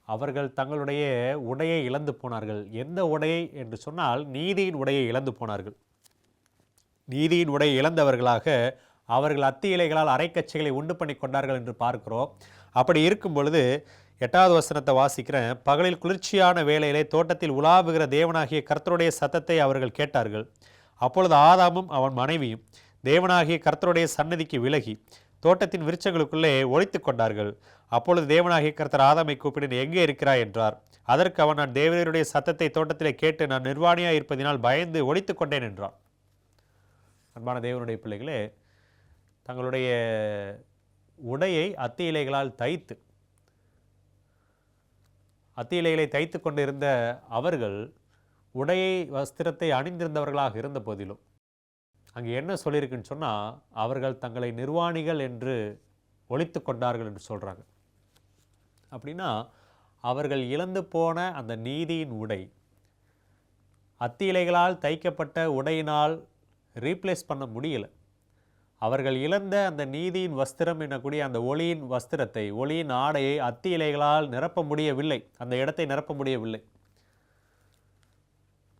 Speaker 3: அவர்கள் தங்களுடைய உடையை இழந்து போனார்கள். எந்த உடையை என்று சொன்னால் நீதியின் உடையை இழந்து போனார்கள். நீதியின் உடையை இழந்தவர்களாக அவர்கள் அத்தி இலைகளால் அரைக்கச்சைகளை உண்டு பண்ணி கொண்டார்கள் என்று பார்க்கிறோம். அப்படி இருக்கும் பொழுது 8வது வசனத்தை வாசிக்கிறேன். பகலில் குளிர்ச்சியான வேளையிலே தோட்டத்தில் உலாவுகிற தேவனாகிய கர்த்தருடைய சத்தத்தை அவர்கள் கேட்டார்கள். அப்பொழுது ஆதாமும் அவன் மனைவியும் தேவனாகிய கர்த்தருடைய சன்னதிக்கு விலகி தோட்டத்தின் விருட்சங்களுக்குள்ளே ஒளித்து கொண்டார்கள். அப்பொழுது தேவனாகிய கர்த்தர் ஆதாமை கூப்பிட்டு, "நீ எங்கே இருக்கிறாய்?" என்றார். அதற்கு அவன், "நான் தேவனுடைய சத்தத்தை தோட்டத்திலே கேட்டு நான் நிர்வாணியாக இருப்பதினால் பயந்து ஒளித்து கொண்டேன்" என்றான். அன்பான தேவனுடைய பிள்ளைகளே, தங்களுடைய உடையை அத்தி இலைகளால் தைத்து தைத்து கொண்டிருந்த அவர்கள் உடையை வஸ்திரத்தை அணிந்திருந்தவர்களாக இருந்த போதிலும் அங்கே என்ன சொல்லியிருக்குன்னு சொன்னால், அவர்கள் தங்களை நிர்வாணிகள் என்று ஒளித்து கொண்டார்கள் என்று சொல்கிறாங்க. அப்படின்னா அவர்கள் இழந்து போன அந்த நீதியின் உடை அத்தி இலைகளால் தைக்கப்பட்ட உடையினால் ரீப்ளேஸ் பண்ண முடியல. அவர்கள் இழந்த அந்த நீதியின் வஸ்திரம் என்னக்கூடிய அந்த ஒளியின் வஸ்திரத்தை, ஒளியின் ஆடையை அத்தி இலைகளால் நிரப்ப முடியவில்லை, அந்த இடத்தை நிரப்ப முடியவில்லை.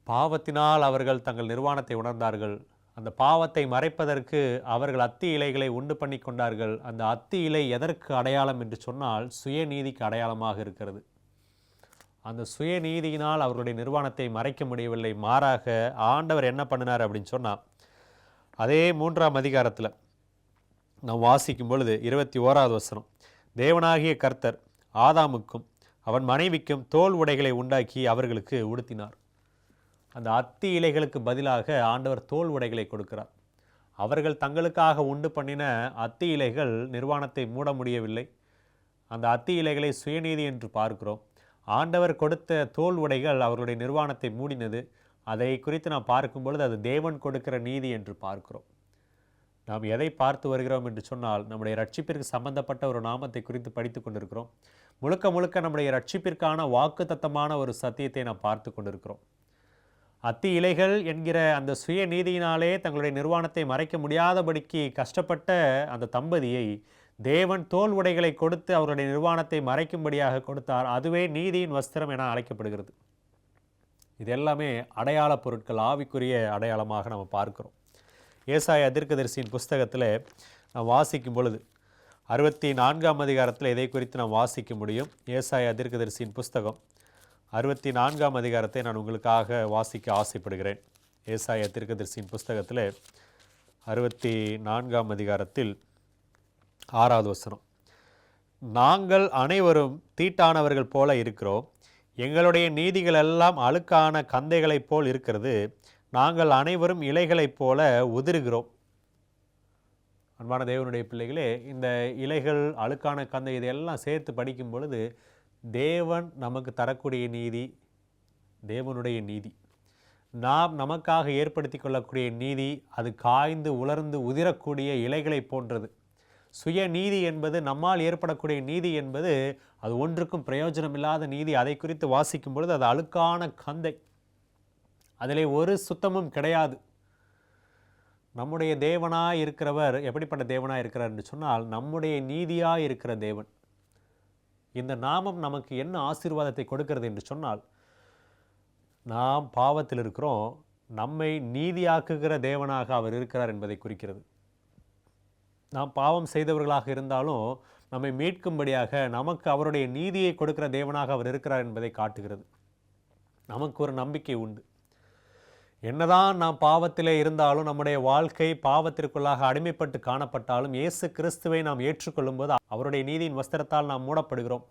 Speaker 3: பாவத்தினால் அவர்கள் தங்கள் நிர்வாணத்தை உணர்ந்தார்கள். அந்த பாவத்தை மறைப்பதற்கு அவர்கள் அத்தி இலைகளை உண்டு பண்ணி கொண்டார்கள். அந்த அத்தி இலை எதற்கு அடையாளம் என்று சொன்னால், சுயநீதிக்கு அடையாளமாக இருக்கிறது. அந்த சுயநீதியினால் அவர்களுடைய நிர்வாணத்தை மறைக்க முடியவில்லை. மாறாக ஆண்டவர் என்ன பண்ணினார் அப்படின்னு சொன்னால், அதே 3ஆம் அதிகாரத்தில் நாம் வாசிக்கும் பொழுது 21வது வசனம், தேவனாகிய கர்த்தர் ஆதாமுக்கும் அவன் மனைவிக்கும் தோல் உடைகளை உண்டாக்கி அவர்களுக்கு உடுத்தினார். அந்த அத்தி இலைகளுக்கு பதிலாக ஆண்டவர் தோல் உடைகளை கொடுக்கிறார். அவர்கள் தங்களுக்காக உண்டு பண்ணின அத்தி இலைகள் நிர்வாணத்தை மூட முடியவில்லை. அந்த அத்தி இலைகளை சுயநீதி என்று பார்க்கிறோம். ஆண்டவர் கொடுத்த தோல் உடைகள் அவர்களுடைய நிர்வாணத்தை மூடினது. அதை குறித்து நாம் பார்க்கும் பொழுது அது தேவன் கொடுக்கிற நீதி என்று பார்க்கிறோம். நாம் எதை பார்த்து வருகிறோம் என்று சொன்னால், நம்முடைய ரட்சிப்பிற்கு சம்பந்தப்பட்ட ஒரு நாமத்தை குறித்து படித்து கொண்டிருக்கிறோம். முழுக்க முழுக்க நம்முடைய ரட்சிப்பிற்கான வாக்குத்தத்தமான ஒரு சத்தியத்தை நாம் பார்த்து கொண்டிருக்கிறோம். அத்தி இலைகள் என்கிற அந்த சுய நீதியினாலே தங்களுடைய நிர்வாணத்தை மறைக்க முடியாதபடிக்கு கஷ்டப்பட்ட அந்த தம்பதியை தேவன் தோல் உடைகளை கொடுத்து அவருடைய நிர்வாணத்தை மறைக்கும்படியாக கொடுத்தார். அதுவே நீதியின் வஸ்திரம் என அழைக்கப்படுகிறது. இது எல்லாமே அடையாள பொருட்கள், ஆவிக்குரிய அடையாளமாக நம்ம பார்க்கிறோம். ஏசாயா தீர்க்கதரிசியின் புஸ்தகத்தில் நாம் வாசிக்கும் பொழுது 64ஆம் அதிகாரத்தில் இதை குறித்து நாம் வாசிக்க முடியும். ஏசாயா தீர்க்கதரிசியின் புஸ்தகம் 64ஆம் அதிகாரத்தை நான் உங்களுக்காக வாசிக்க ஆசைப்படுகிறேன். ஏசாயா தீர்க்கதரிசியின் புஸ்தகத்தில் 64ஆம் அதிகாரத்தில் 6வது வசனம், நாங்கள் அனைவரும் தீட்டானவர்கள் போல இருக்கிறோம், எங்களுடைய நீதிகள் எல்லாம் அழுக்கான கந்தைகளைப் போல் இருக்கிறது, நாங்கள் அனைவரும் இலைகளைப் போல உதிர்கிறோம். அன்பான தேவனுடைய பிள்ளைகளே, இந்த இலைகள், அழுக்கான கந்தை, இதையெல்லாம் சேர்த்து படிக்கும் பொழுது தேவன் நமக்கு தரக்கூடிய நீதி தேவனுடைய நீதி. நாம் நமக்காக ஏற்படுத்தி கொள்ளக்கூடிய நீதி அது காய்ந்து உலர்ந்து உதிரக்கூடிய இலைகளை போன்றது. சுய நீதி என்பது, நம்மால் ஏற்படக்கூடிய நீதி என்பது அது ஒன்றுக்கும் பிரயோஜனம் இல்லாத நீதி. அதை குறித்து வாசிக்கும் பொழுது அது அழுக்கான கந்தை, அதிலே ஒரு சுத்தமும் கிடையாது. நம்முடைய தேவனாய் இருக்கிறவர் எப்படிப்பட்ட தேவனாய் இருக்கிறார் என்று சொன்னால், நம்முடைய நீதியாய் இருக்கிற தேவன். இந்த நாமம் நமக்கு என்ன ஆசீர்வாதத்தை கொடுக்கிறது என்று சொன்னால், நாம் பாவத்தில் இருக்கிறோம், நம்மை நீதியாக்குகிற தேவனாக அவர் இருக்கிறார் என்பதை குறிக்கிறது. நாம் பாவம் செய்தவர்களாக இருந்தாலும் நம்மை மீட்கும்படியாக நமக்கு அவருடைய நீதியை கொடுக்கிற தேவனாக அவர் இருக்கிறார் என்பதை காட்டுகிறது. நமக்கு ஒரு நம்பிக்கை உண்டு. என்னதான் நாம் பாவத்திலே இருந்தாலும், நம்முடைய வாழ்க்கை பாவத்திற்குள்ளாக அடிமைப்பட்டு காணப்பட்டாலும், இயேசு கிறிஸ்துவை நாம் ஏற்றுக்கொள்ளும் போது அவருடைய நீதியின் வஸ்திரத்தால் நாம் மூடப்படுகிறோம்.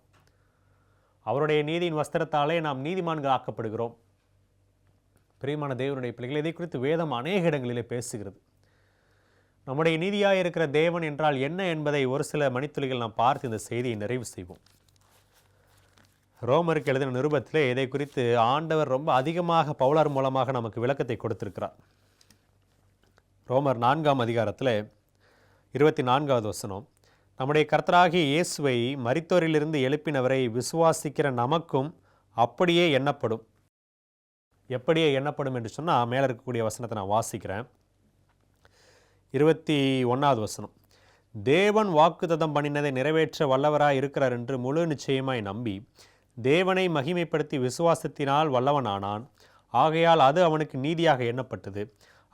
Speaker 3: அவருடைய நீதியின் வஸ்திரத்தாலே நாம் நீதிமான்கள் ஆக்கப்படுகிறோம். பிரியமான தேவனுடைய பிள்ளைகள், இதை குறித்து வேதம் அநேக இடங்களிலே பேசுகிறது. நம்முடைய நீதியாக இருக்கிற தேவன் என்றால் என்ன என்பதை ஒரு சில மணித்துளிகள் நாம் பார்த்து இந்த செய்தியை நிறைவு செய்வோம். ரோமருக்கு எழுதின நிருபத்திலே இதை குறித்து ஆண்டவர் ரொம்ப அதிகமாக பவுலர் மூலமாக நமக்கு விளக்கத்தை கொடுத்திருக்கிறார். ரோமர் 4ஆம் அதிகாரத்தில் 24வது வசனம், நம்முடைய கர்த்தராகிய இயேசுவை மரித்தோரிலிருந்து எழுப்பினவரை விசுவாசிக்கிற நமக்கும் அப்படியே எண்ணப்படும். எப்படியே எண்ணப்படும் என்று சொன்னால், மேலே இருக்கக்கூடிய வசனத்தை நான் வாசிக்கிறேன். 21வது வசனம், தேவன் வாக்குத்தத்தம் பண்ணினதை நிறைவேற்ற வல்லவராய் இருக்கிறார் என்று முழு நிச்சயமாய் நம்பி தேவனை மகிமைப்படுத்தி விசுவாசத்தினால் வல்லவனானான். ஆகையால் அது அவனுக்கு நீதியாக எண்ணப்பட்டது.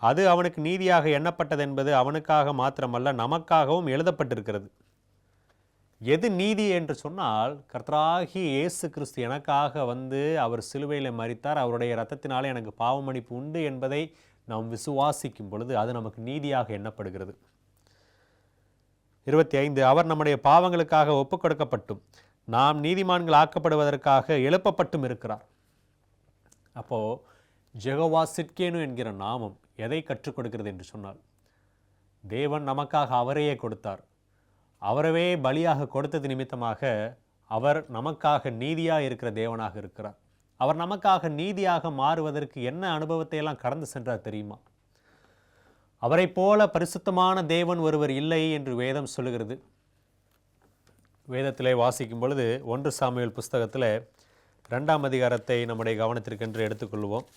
Speaker 3: அது அவனுக்கு நீதியாக எண்ணப்பட்டது என்பது அவனுக்காக மாத்திரமல்ல, நமக்காகவும் எழுதப்பட்டிருக்கிறது. எது நீதி என்று சொன்னால், கர்த்தராகிய இயேசு கிறிஸ்து எனக்காக வந்து அவர் சிலுவையில் மரித்தார், அவருடைய இரத்தத்தினாலே எனக்கு பாவமன்னிப்பு உண்டு என்பதை நாம் விசுவாசிக்கும் பொழுது அது நமக்கு நீதியாக எண்ணப்படுகிறது. 25 அவர் நம்முடைய பாவங்களுக்காக ஒப்புக் கொடுக்கப்பட்டும் நாம் நீதிமான்கள் ஆக்கப்படுவதற்காக எழுப்பப்பட்டும் இருக்கிறார். அப்போது ஜெகோவா சிட்கேனு என்கிற நாமம் எதை கற்றுக் கொடுக்கிறது என்று சொன்னால், தேவன் நமக்காக அவரையே கொடுத்தார். அவரவே பலியாக கொடுத்தது நிமித்தமாக அவர் நமக்காக நீதியாக இருக்கிற தேவனாக இருக்கிறார். அவர் நமக்காக நீதியாக மாறுவதற்கு என்ன அனுபவத்தை எல்லாம் கடந்து சென்றார் தெரியுமா? அவரை போல பரிசுத்தமான தேவன் ஒருவர் இல்லை என்று வேதம் சொல்லுகிறது. வேதத்திலே வாசிக்கும் பொழுது 1 சாமுவேல் புஸ்தகத்தில் 2ஆம் அதிகாரத்தை நம்முடைய கவனத்திற்கென்று எடுத்துக்கொள்வோம்.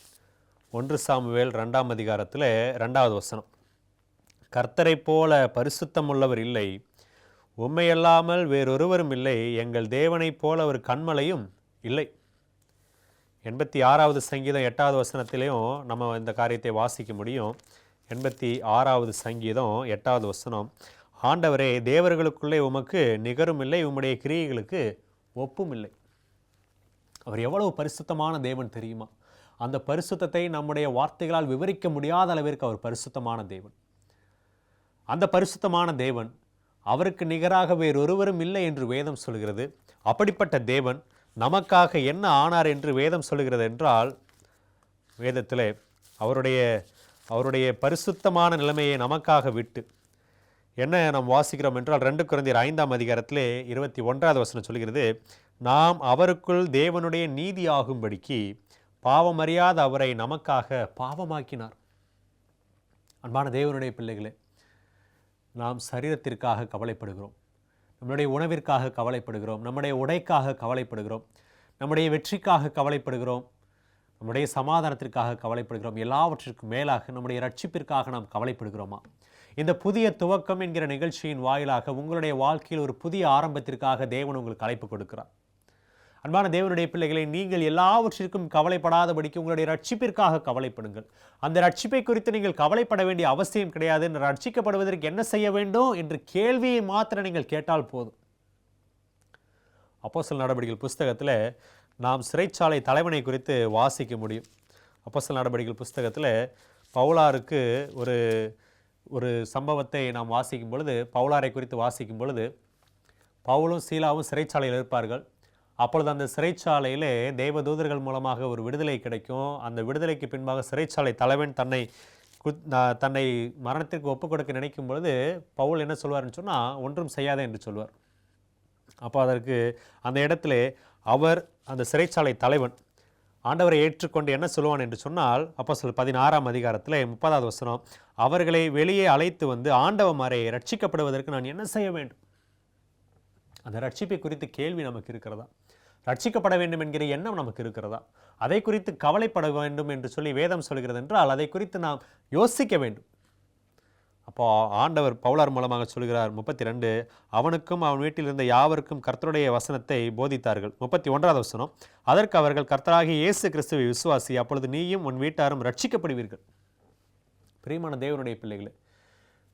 Speaker 3: 1 சாமுவேல் 2ஆம் அதிகாரத்தில் 2வது வசனம், கர்த்தரை போல பரிசுத்தம் உள்ளவர் இல்லை, உம்மையல்லாமல் வேறொருவரும் இல்லை, எங்கள் தேவனைப் போல ஒரு கன்மலையும் இல்லை. 86வது சங்கீதம் 8வது வசனத்திலையும் நம்ம இந்த காரியத்தை வாசிக்க முடியும். 86வது சங்கீதம் 8வது வசனம், ஆண்டவரே தேவர்களுக்குள்ளே உமக்கு நிகரும் இல்லை, உம்முடைய கிரியைகளுக்கு ஒப்பும் இல்லை. அவர் எவ்வளவு பரிசுத்தமான தேவன் தெரியுமா? அந்த பரிசுத்தத்தை நம்முடைய வார்த்தைகளால் விவரிக்க முடியாத அளவிற்கு அவர் பரிசுத்தமான தேவன். அந்த பரிசுத்தமான தேவன், அவருக்கு நிகராக வேறொருவரும் இல்லை என்று வேதம் சொல்கிறது. அப்படிப்பட்ட தேவன் நமக்காக என்ன ஆனார் என்று வேதம் சொல்கிறது என்றால், வேதத்திலே அவருடைய பரிசுத்தமான நிலைமையை நமக்காக விட்டு என்ன நாம் வாசிக்கிறோம் என்றால் 2 கொரிந்தியர் 5ஆம் அதிகாரத்திலே 21வது வசனம் சொல்கிறது, நாம் அவருக்குள் தேவனுடைய நீதி ஆகும்படிக்கு பாவமறியாத அவரை நமக்காக பாவமாக்கினார். அன்பான தேவனுடைய பிள்ளைகளே, நாம் சரீரத்திற்காக கவலைப்படுகிறோம், நம்முடைய உணவிற்காக கவலைப்படுகிறோம், நம்முடைய உடைக்காக கவலைப்படுகிறோம், நம்முடைய வெற்றிக்காக கவலைப்படுகிறோம், நம்முடைய சமாதானத்திற்காக கவலைப்படுகிறோம். எல்லாவற்றிற்கும் மேலாக நம்முடைய ரட்சிப்பிற்காக நாம் கவலைப்படுகிறோமா? இந்த புதிய துவக்கம் என்கிற நிகழ்ச்சியின் வாயிலாக உங்களுடைய வாழ்க்கையில் ஒரு புதிய ஆரம்பத்திற்காக தேவன் உங்களுக்கு அழைப்பு கொடுக்கிறார். அன்பான தேவனுடைய பிள்ளைகளை, நீங்கள் எல்லாவற்றிற்கும் கவலைப்படாதபடிக்கு உங்களுடைய ரட்சிப்பிற்காக கவலைப்படுங்கள். அந்த ரட்சிப்பை குறித்து நீங்கள் கவலைப்பட வேண்டிய அவசியம் கிடையாது. ரட்சிக்கப்படுவதற்கு என்ன செய்ய வேண்டும் என்ற கேள்வியை மாத்திரம் நீங்கள் கேட்டால் போதும். அப்போஸ்தலர் நடவடிக்கைகள் புஸ்தகத்தில் நாம் சிறைச்சாலை தலைவனை குறித்து வாசிக்க முடியும். அப்போஸ்தலர் நடவடிக்கைகள் புஸ்தகத்தில் பவுலாருக்கு ஒரு சம்பவத்தை நாம் வாசிக்கும் பொழுது, பவுலாரை குறித்து வாசிக்கும் பொழுது, பவுலும் சீலாவும் சிறைச்சாலையில் இருப்பார்கள். அப்பொழுது அந்த சிறைச்சாலையிலே தேவதூதர்கள் மூலமாக ஒரு விடுதலை கிடைக்கும். அந்த விடுதலைக்கு பின்பாக சிறைச்சாலை தலைவன் தன்னை மரணத்திற்கு ஒப்புக் கொடுக்க நினைக்கும் பொழுது பவுல் என்ன சொல்வார்னு சொன்னால், ஒன்றும் செய்யாதே என்று சொல்வார். அப்போ அதற்கு அந்த இடத்துல அந்த சிறைச்சாலை தலைவன் ஆண்டவரை ஏற்றுக்கொண்டு என்ன சொல்லுவான் என்று சொன்னால், அப்போஸ்தலர் 16ஆம் அதிகாரத்தில் 30வது வசனம், அவர்களை வெளியே அழைத்து வந்து ஆண்டவமாரை ரட்சிக்கப்படுவதற்கு நான் என்ன செய்ய வேண்டும்? அந்த ரட்சிப்பை குறித்து கேள்வி நமக்கு இருக்கிறதா? ரட்சிக்கப்பட வேண்டும் என்கிற எண்ணம் நமக்கு இருக்கிறதா? அதை குறித்து கவலைப்பட வேண்டும் என்று சொல்லி வேதம் சொல்கிறது என்றால் அதை குறித்து நாம் யோசிக்க வேண்டும். அப்போ ஆண்டவர் பவுலார் மூலமாக சொல்கிறார் 32, அவனுக்கும் அவன் வீட்டில் இருந்த யாவருக்கும் கர்த்தருடைய வசனத்தை போதித்தார்கள். 31வது வசனம், அதற்கு அவர்கள் கர்த்தராகிய இயேசு கிறிஸ்துவை விசுவாசி, அப்பொழுது நீயும் உன் வீட்டாரும் ரட்சிக்கப்படுவீர்கள். பிரியமான தேவனுடைய பிள்ளைகளே,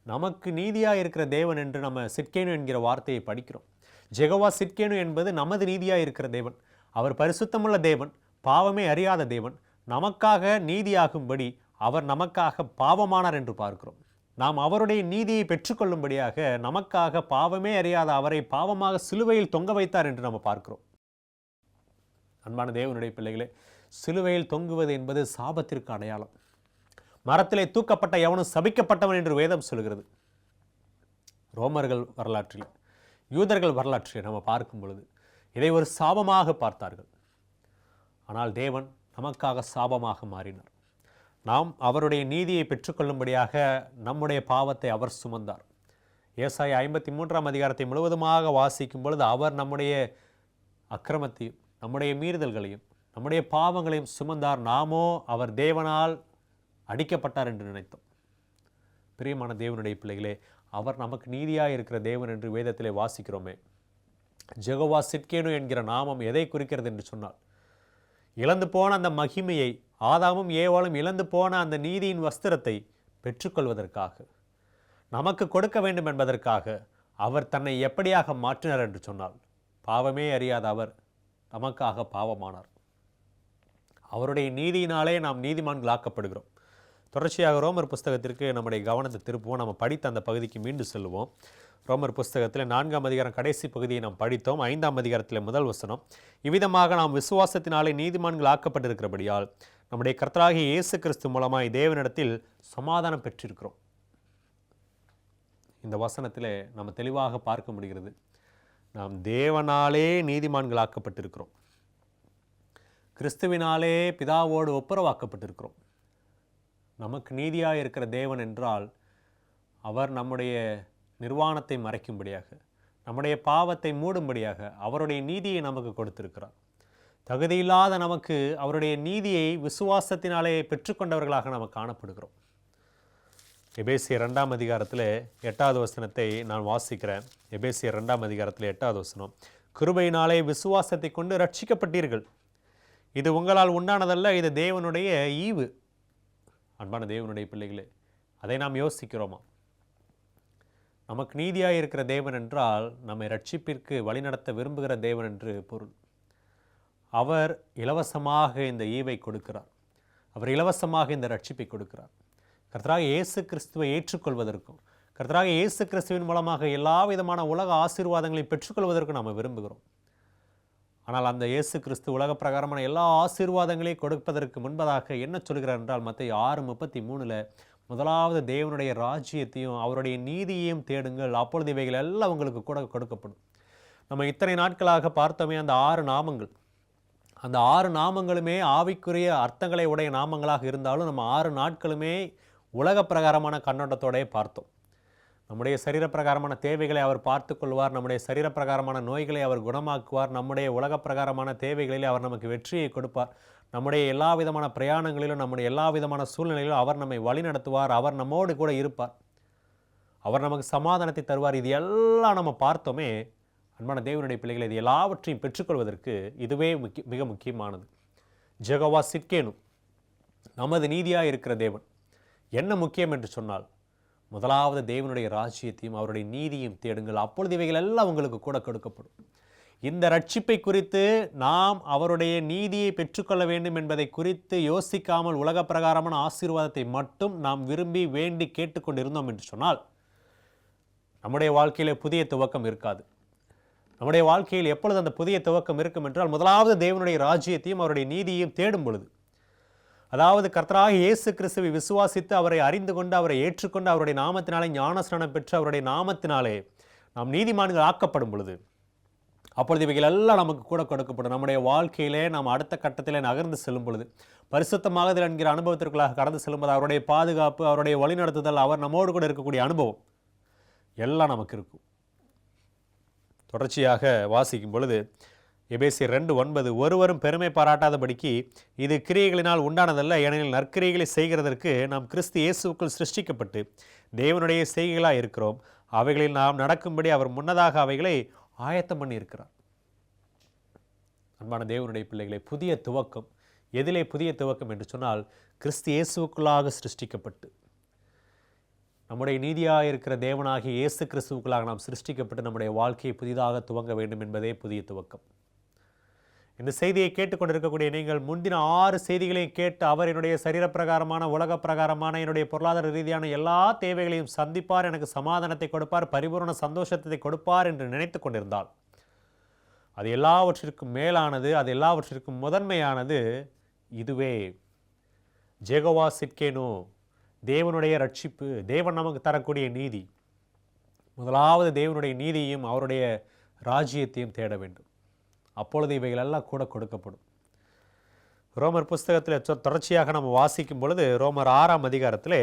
Speaker 3: நமக்கு நீதியாக இருக்கிற தேவன் என்று நம்ம சிட்கேனு என்கிற வார்த்தையை படிக்கிறோம். ஜெகோவா சிட்கேனு என்பது நமது நீதியாக இருக்கிற தேவன். அவர் பரிசுத்தமுள்ள தேவன், பாவமே அறியாத தேவன். நமக்காக நீதியாகும்படி அவர் நமக்காக பாவமானார் என்று பார்க்கிறோம். நாம் அவருடைய நீதியை பெற்றுக்கொள்ளும்படியாக நமக்காக பாவமே அறியாத அவரை பாவமாக சிலுவையில் தொங்க வைத்தார் என்று நம்ம பார்க்கிறோம். அன்பான தேவனுடைய பிள்ளைகளே, சிலுவையில் தொங்குவது என்பது சாபத்திற்கு அடையாளம். மரத்திலே தூக்கப்பட்ட எவனும் சபிக்கப்பட்டவன் என்று வேதம் சொல்கிறது. ரோமர்கள் வரலாற்றில், யூதர்கள் வரலாற்றில் நம்ம பார்க்கும் பொழுது இதை ஒரு சாபமாக பார்த்தார்கள். ஆனால் தேவன் நமக்காக சாபமாக மாறினார். நாம் அவருடைய நீதியை பெற்றுக்கொள்ளும்படியாக நம்முடைய பாவத்தை அவர் சுமந்தார். ஏசாயா 53ஆம் அதிகாரத்தை முழுவதுமாக வாசிக்கும் பொழுது அவர் நம்முடைய அக்கிரமத்தையும் நம்முடைய மீறுதல்களையும் நம்முடைய பாவங்களையும் சுமந்தார். நாமோ அவர் தேவனால் அடிக்கப்பட்டார் என்று நினைத்தோம். பிரியமான தேவனுடைய பிள்ளைகளே, அவர் நமக்கு நீதியாக இருக்கிற தேவன் என்று வேதத்திலே வாசிக்கிறோமே. ஜெகோவா சிட்கேனு என்கிற நாமம் எதை குறிக்கிறது என்று சொன்னால், இழந்து போன அந்த மகிமையை, ஆதாமும் ஏவாளும் இழந்து போன அந்த நீதியின் வஸ்திரத்தை பெற்றுக்கொள்வதற்காக, நமக்கு கொடுக்க வேண்டும் என்பதற்காக அவர் தன்னை எப்படியாக மாற்றினார் என்று சொன்னால், பாவமே அறியாத அவர் நமக்காக பாவமானார். அவருடைய நீதியினாலே நாம் நீதிமான்களாக்கப்படுகிறோம். தொடர்ச்சியாக ரோமர் புஸ்தகத்திற்கு நம்முடைய கவனத்தை திருப்புவோம். நம்ம படித்த அந்த பகுதிக்கு மீண்டும் செல்லுவோம். ரோமர் புஸ்தகத்தில் 4ஆம் அதிகாரம் கடைசி பகுதியை நாம் படித்தோம். 5ஆம் அதிகாரத்தில் முதல் வசனம், இவ்விதமாக நாம் விசுவாசத்தினாலே நீதிமான்கள் ஆக்கப்பட்டிருக்கிறபடியால் நம்முடைய கர்த்தராகிய இயேசு கிறிஸ்து மூலமாய் தேவனிடத்தில் சமாதானம் பெற்றிருக்கிறோம். இந்த வசனத்தில் நம்ம தெளிவாக பார்க்க முடிகிறது, நாம் தேவனாலே நீதிமான்கள் ஆக்கப்பட்டிருக்கிறோம். கிறிஸ்துவினாலே பிதாவோடு ஒப்புரவாக்கப்பட்டிருக்கிறோம். நமக்கு நீதியாக இருக்கிற தேவன் என்றால் அவர் நம்முடைய நிர்வாணத்தை மறைக்கும்படியாக, நம்முடைய பாவத்தை மூடும்படியாக அவருடைய நீதியை நமக்கு கொடுத்திருக்கிறார். தகுதியில்லாத நமக்கு அவருடைய நீதியை விசுவாசத்தினாலே பெற்றுக்கொண்டவர்களாக நாம் காணப்படுகிறோம். எபேசியர் 2ஆம் அதிகாரத்தில் 8வது வசனத்தை நான் வாசிக்கிறேன். எபேசியர் 2ஆம் அதிகாரத்தில் 8வது வசனம், கிருபையினாலே விசுவாசத்தை கொண்டு ரட்சிக்கப்பட்டீர்கள், இது உங்களால் உண்டானதல்ல, இது தேவனுடைய ஈவு. அன்பான தேவனுடைய பிள்ளைகளே, அதை நாம் யோசிக்கிறோமா? நமக்கு நீதியாக இருக்கிற தேவன் என்றால் நம்மை ரட்சிப்பிற்கு வழிநடத்த விரும்புகிற தேவன் என்று பொருள். அவர் இலவசமாக இந்த ஈவை கொடுக்கிறார். அவர் இலவசமாக இந்த ரட்சிப்பை கொடுக்கிறார். கர்த்தராகிய இயேசு கிறிஸ்துவை ஏற்றுக்கொள்வதற்கும், கர்த்தராகிய இயேசு கிறிஸ்துவின் மூலமாக எல்லா விதமான உலக ஆசீர்வாதங்களையும் பெற்றுக்கொள்வதற்கும் நாம் விரும்புகிறோம். ஆனால் அந்த இயேசு கிறிஸ்து உலக பிரகாரமான எல்லா ஆசீர்வாதங்களையும் கொடுப்பதற்கு முன்பதாக என்ன சொல்கிறார் என்றால், மத்தேயு 6:33 முதலாவது தேவனுடைய ராஜ்யத்தையும் அவருடைய நீதியையும் தேடுங்கள், அப்பொழுது இவைகள் எல்லாம் உங்களுக்கு கூட கொடுக்கப்படும். நம்ம இத்தனை நாட்களாக பார்த்தோமே அந்த 6 நாமங்கள், அந்த 6 நாமங்களுமே ஆவிக்குரிய அர்த்தங்களை உடைய நாமங்களாக இருந்தாலும் நம்ம 6 நாட்களுமே உலக பிரகாரமான கண்ணோட்டத்தோடே பார்த்தோம். நம்முடைய சரீர பிரகாரமான தேவைகளை அவர் பார்த்து கொள்வார், நம்முடைய சரீர பிரகாரமான நோய்களை அவர் குணமாக்குவார், நம்முடைய உலக பிரகாரமான தேவைகளில் அவர் நமக்கு வெற்றியை கொடுப்பார், நம்முடைய எல்லா விதமான பிரயாணங்களிலும் நம்முடைய எல்லா விதமான சூழ்நிலையிலும் அவர் நம்மை வழி நடத்துவார், அவர் நம்மோடு கூட இருப்பார், அவர் நமக்கு சமாதானத்தை தருவார். இது எல்லாம் நம்ம பார்த்தோமே. அன்பான தேவனுடைய பிள்ளைகளை, இது எல்லாவற்றையும் பெற்றுக்கொள்வதற்கு இதுவே மிக முக்கியமானது. ஜெகோவா சிட்கேனு, நமது நீதியாக இருக்கிற தேவன். என்ன முக்கியம் என்று சொன்னால், முதலாவது தேவனுடைய ராஜ்யத்தையும் அவருடைய நீதியும் தேடுங்கள், அப்பொழுது இவைகள் எல்லாம் உங்களுக்கு கூட கொடுக்கப்படும். இந்த ரட்சிப்பை குறித்து நாம் அவருடைய நீதியை பெற்றுக்கொள்ள வேண்டும் என்பதை குறித்து யோசிக்காமல் உலக பிரகாரமான ஆசீர்வாதத்தை மட்டும் நாம் விரும்பி வேண்டி கேட்டுக்கொண்டிருந்தோம் என்று சொன்னால் நம்முடைய வாழ்க்கையில் புதிய துவக்கம் இருக்காது. நம்முடைய வாழ்க்கையில் எப்பொழுது அந்த புதிய துவக்கம் இருக்கும் என்றால், முதலாவது தேவனுடைய ராஜ்யத்தையும் அவருடைய நீதியையும் தேடும் பொழுது, அதாவது கர்த்தராகிய இயேசு கிறிஸ்துவை விசுவாசித்து அவரை அறிந்து கொண்டு அவரை ஏற்றுக்கொண்டு அவருடைய நாமத்தினாலே ஞானஸ்நானம் பெற்று அவருடைய நாமத்தினாலே நாம் நீதிமான்கள் ஆக்கப்படும் பொழுது, அப்பொழுது இவைகள் எல்லாம் நமக்கு கூட கொடுக்கப்படும். நம்முடைய வாழ்க்கையிலே நாம் அடுத்த கட்டத்தில் நகர்ந்து செல்லும் பொழுது, பரிசுத்தமாகுதல் என்கிற அனுபவத்திற்குள்ளாக கடந்து செல்லும்போது, அவருடைய பாதுகாப்பு, அவருடைய வழிநடத்துதல், அவர் நம்மோடு கூட இருக்கக்கூடிய அனுபவம் எல்லாம் நமக்கு இருக்கும். தொடர்ச்சியாக வாசிக்கும் பொழுது எபேசியர் 2:9, ஒருவரும் பெருமை பாராட்டாதபடிக்கு இது கிரியைகளினால் உண்டானதல்ல, ஏனெனில் நற்கிரியைகளை செய்கிறதற்கு நாம் கிறிஸ்து இயேசுவுக்குள் சிருஷ்டிக்கப்பட்டு தேவனுடைய செய்கைகளாக இருக்கிறோம், அவைகளில் நாம் நடக்கும்படி அவர் முன்னதாக அவைகளை ஆயத்தம் பண்ணி இருக்கிறார். அன்பான தேவனுடைய பிள்ளைகளை, புதிய துவக்கம் எதிலே புதிய துவக்கம் என்று சொன்னால், கிறிஸ்து இயேசுவுக்குள்ளாக சிருஷ்டிக்கப்பட்டு நம்முடைய நீதியாக இருக்கிற தேவனாகிய இயேசு கிறிஸ்துவுக்குள்ளாக நாம் சிருஷ்டிக்கப்பட்டு நம்முடைய வாழ்க்கையை புதிதாக துவங்க வேண்டும் என்பதே புதிய துவக்கம். இந்த செய்தியை கேட்டுக்கொண்டிருக்கக்கூடிய நீங்கள் முந்தின 6 செய்திகளையும் கேட்டு அவர் என்னுடைய சரீரப்பிரகாரமான உலக பிரகாரமான என்னுடைய பொருளாதார ரீதியான எல்லா தேவைகளையும் சந்திப்பார், எனக்கு சமாதானத்தை கொடுப்பார், பரிபூர்ண சந்தோஷத்தை கொடுப்பார் என்று நினைத்து கொண்டிருந்தால், அது எல்லாவற்றிற்கும் மேலானது, அது எல்லாவற்றிற்கும் முதன்மையானது இதுவே. ஜெகோவா சிட்கேனு, தேவனுடைய ரட்சிப்பு, தேவன் நமக்கு தரக்கூடிய நீதி. முதலாவது தேவனுடைய நீதியையும் அவருடைய ராஜ்யத்தையும் தேட வேண்டும், அப்பொழுது இவைகள் எல்லாம் கூட கொடுக்கப்படும். ரோமர் புஸ்தகத்தில் தொடர்ச்சியாக நம்ம வாசிக்கும் பொழுது ரோமர் 6ஆம் அதிகாரத்திலே,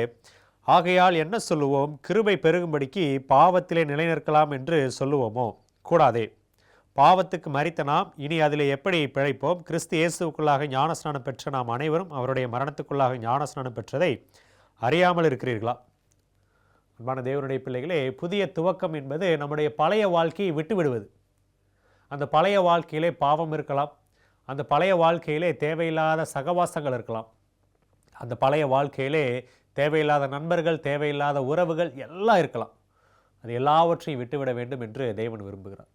Speaker 3: ஆகையால் என்ன சொல்லுவோம், கிருபை பெருகும்படிக்கு பாவத்திலே நிலைநிற்கலாம் என்று சொல்லுவோமோ? கூடாதே. பாவத்துக்கு மரித்த நாம் இனி அதில் எப்படி பிழைப்போம்? கிறிஸ்து இயேசுவுக்குள்ளாக ஞானஸ்நானம் பெற்ற நாம் அனைவரும் அவருடைய மரணத்துக்குள்ளாக ஞானஸ்நானம் பெற்றதை அறியாமல் இருக்கிறீர்களா? அன்பான தேவனுடைய பிள்ளைகளே, புதிய துவக்கம் என்பது நம்முடைய பழைய வாழ்க்கையை விட்டு விடுவது. அந்த பழைய வாழ்க்கையிலே பாவம் இருக்கலாம், அந்த பழைய வாழ்க்கையிலே தேவையில்லாத சகவாசங்கள் இருக்கலாம், அந்த பழைய வாழ்க்கையிலே தேவையில்லாத நண்பர்கள், தேவையில்லாத உறவுகள் எல்லாம் இருக்கலாம். அது எல்லாவற்றையும் விட்டுவிட வேண்டும் என்று தேவன் விரும்புகிறார்.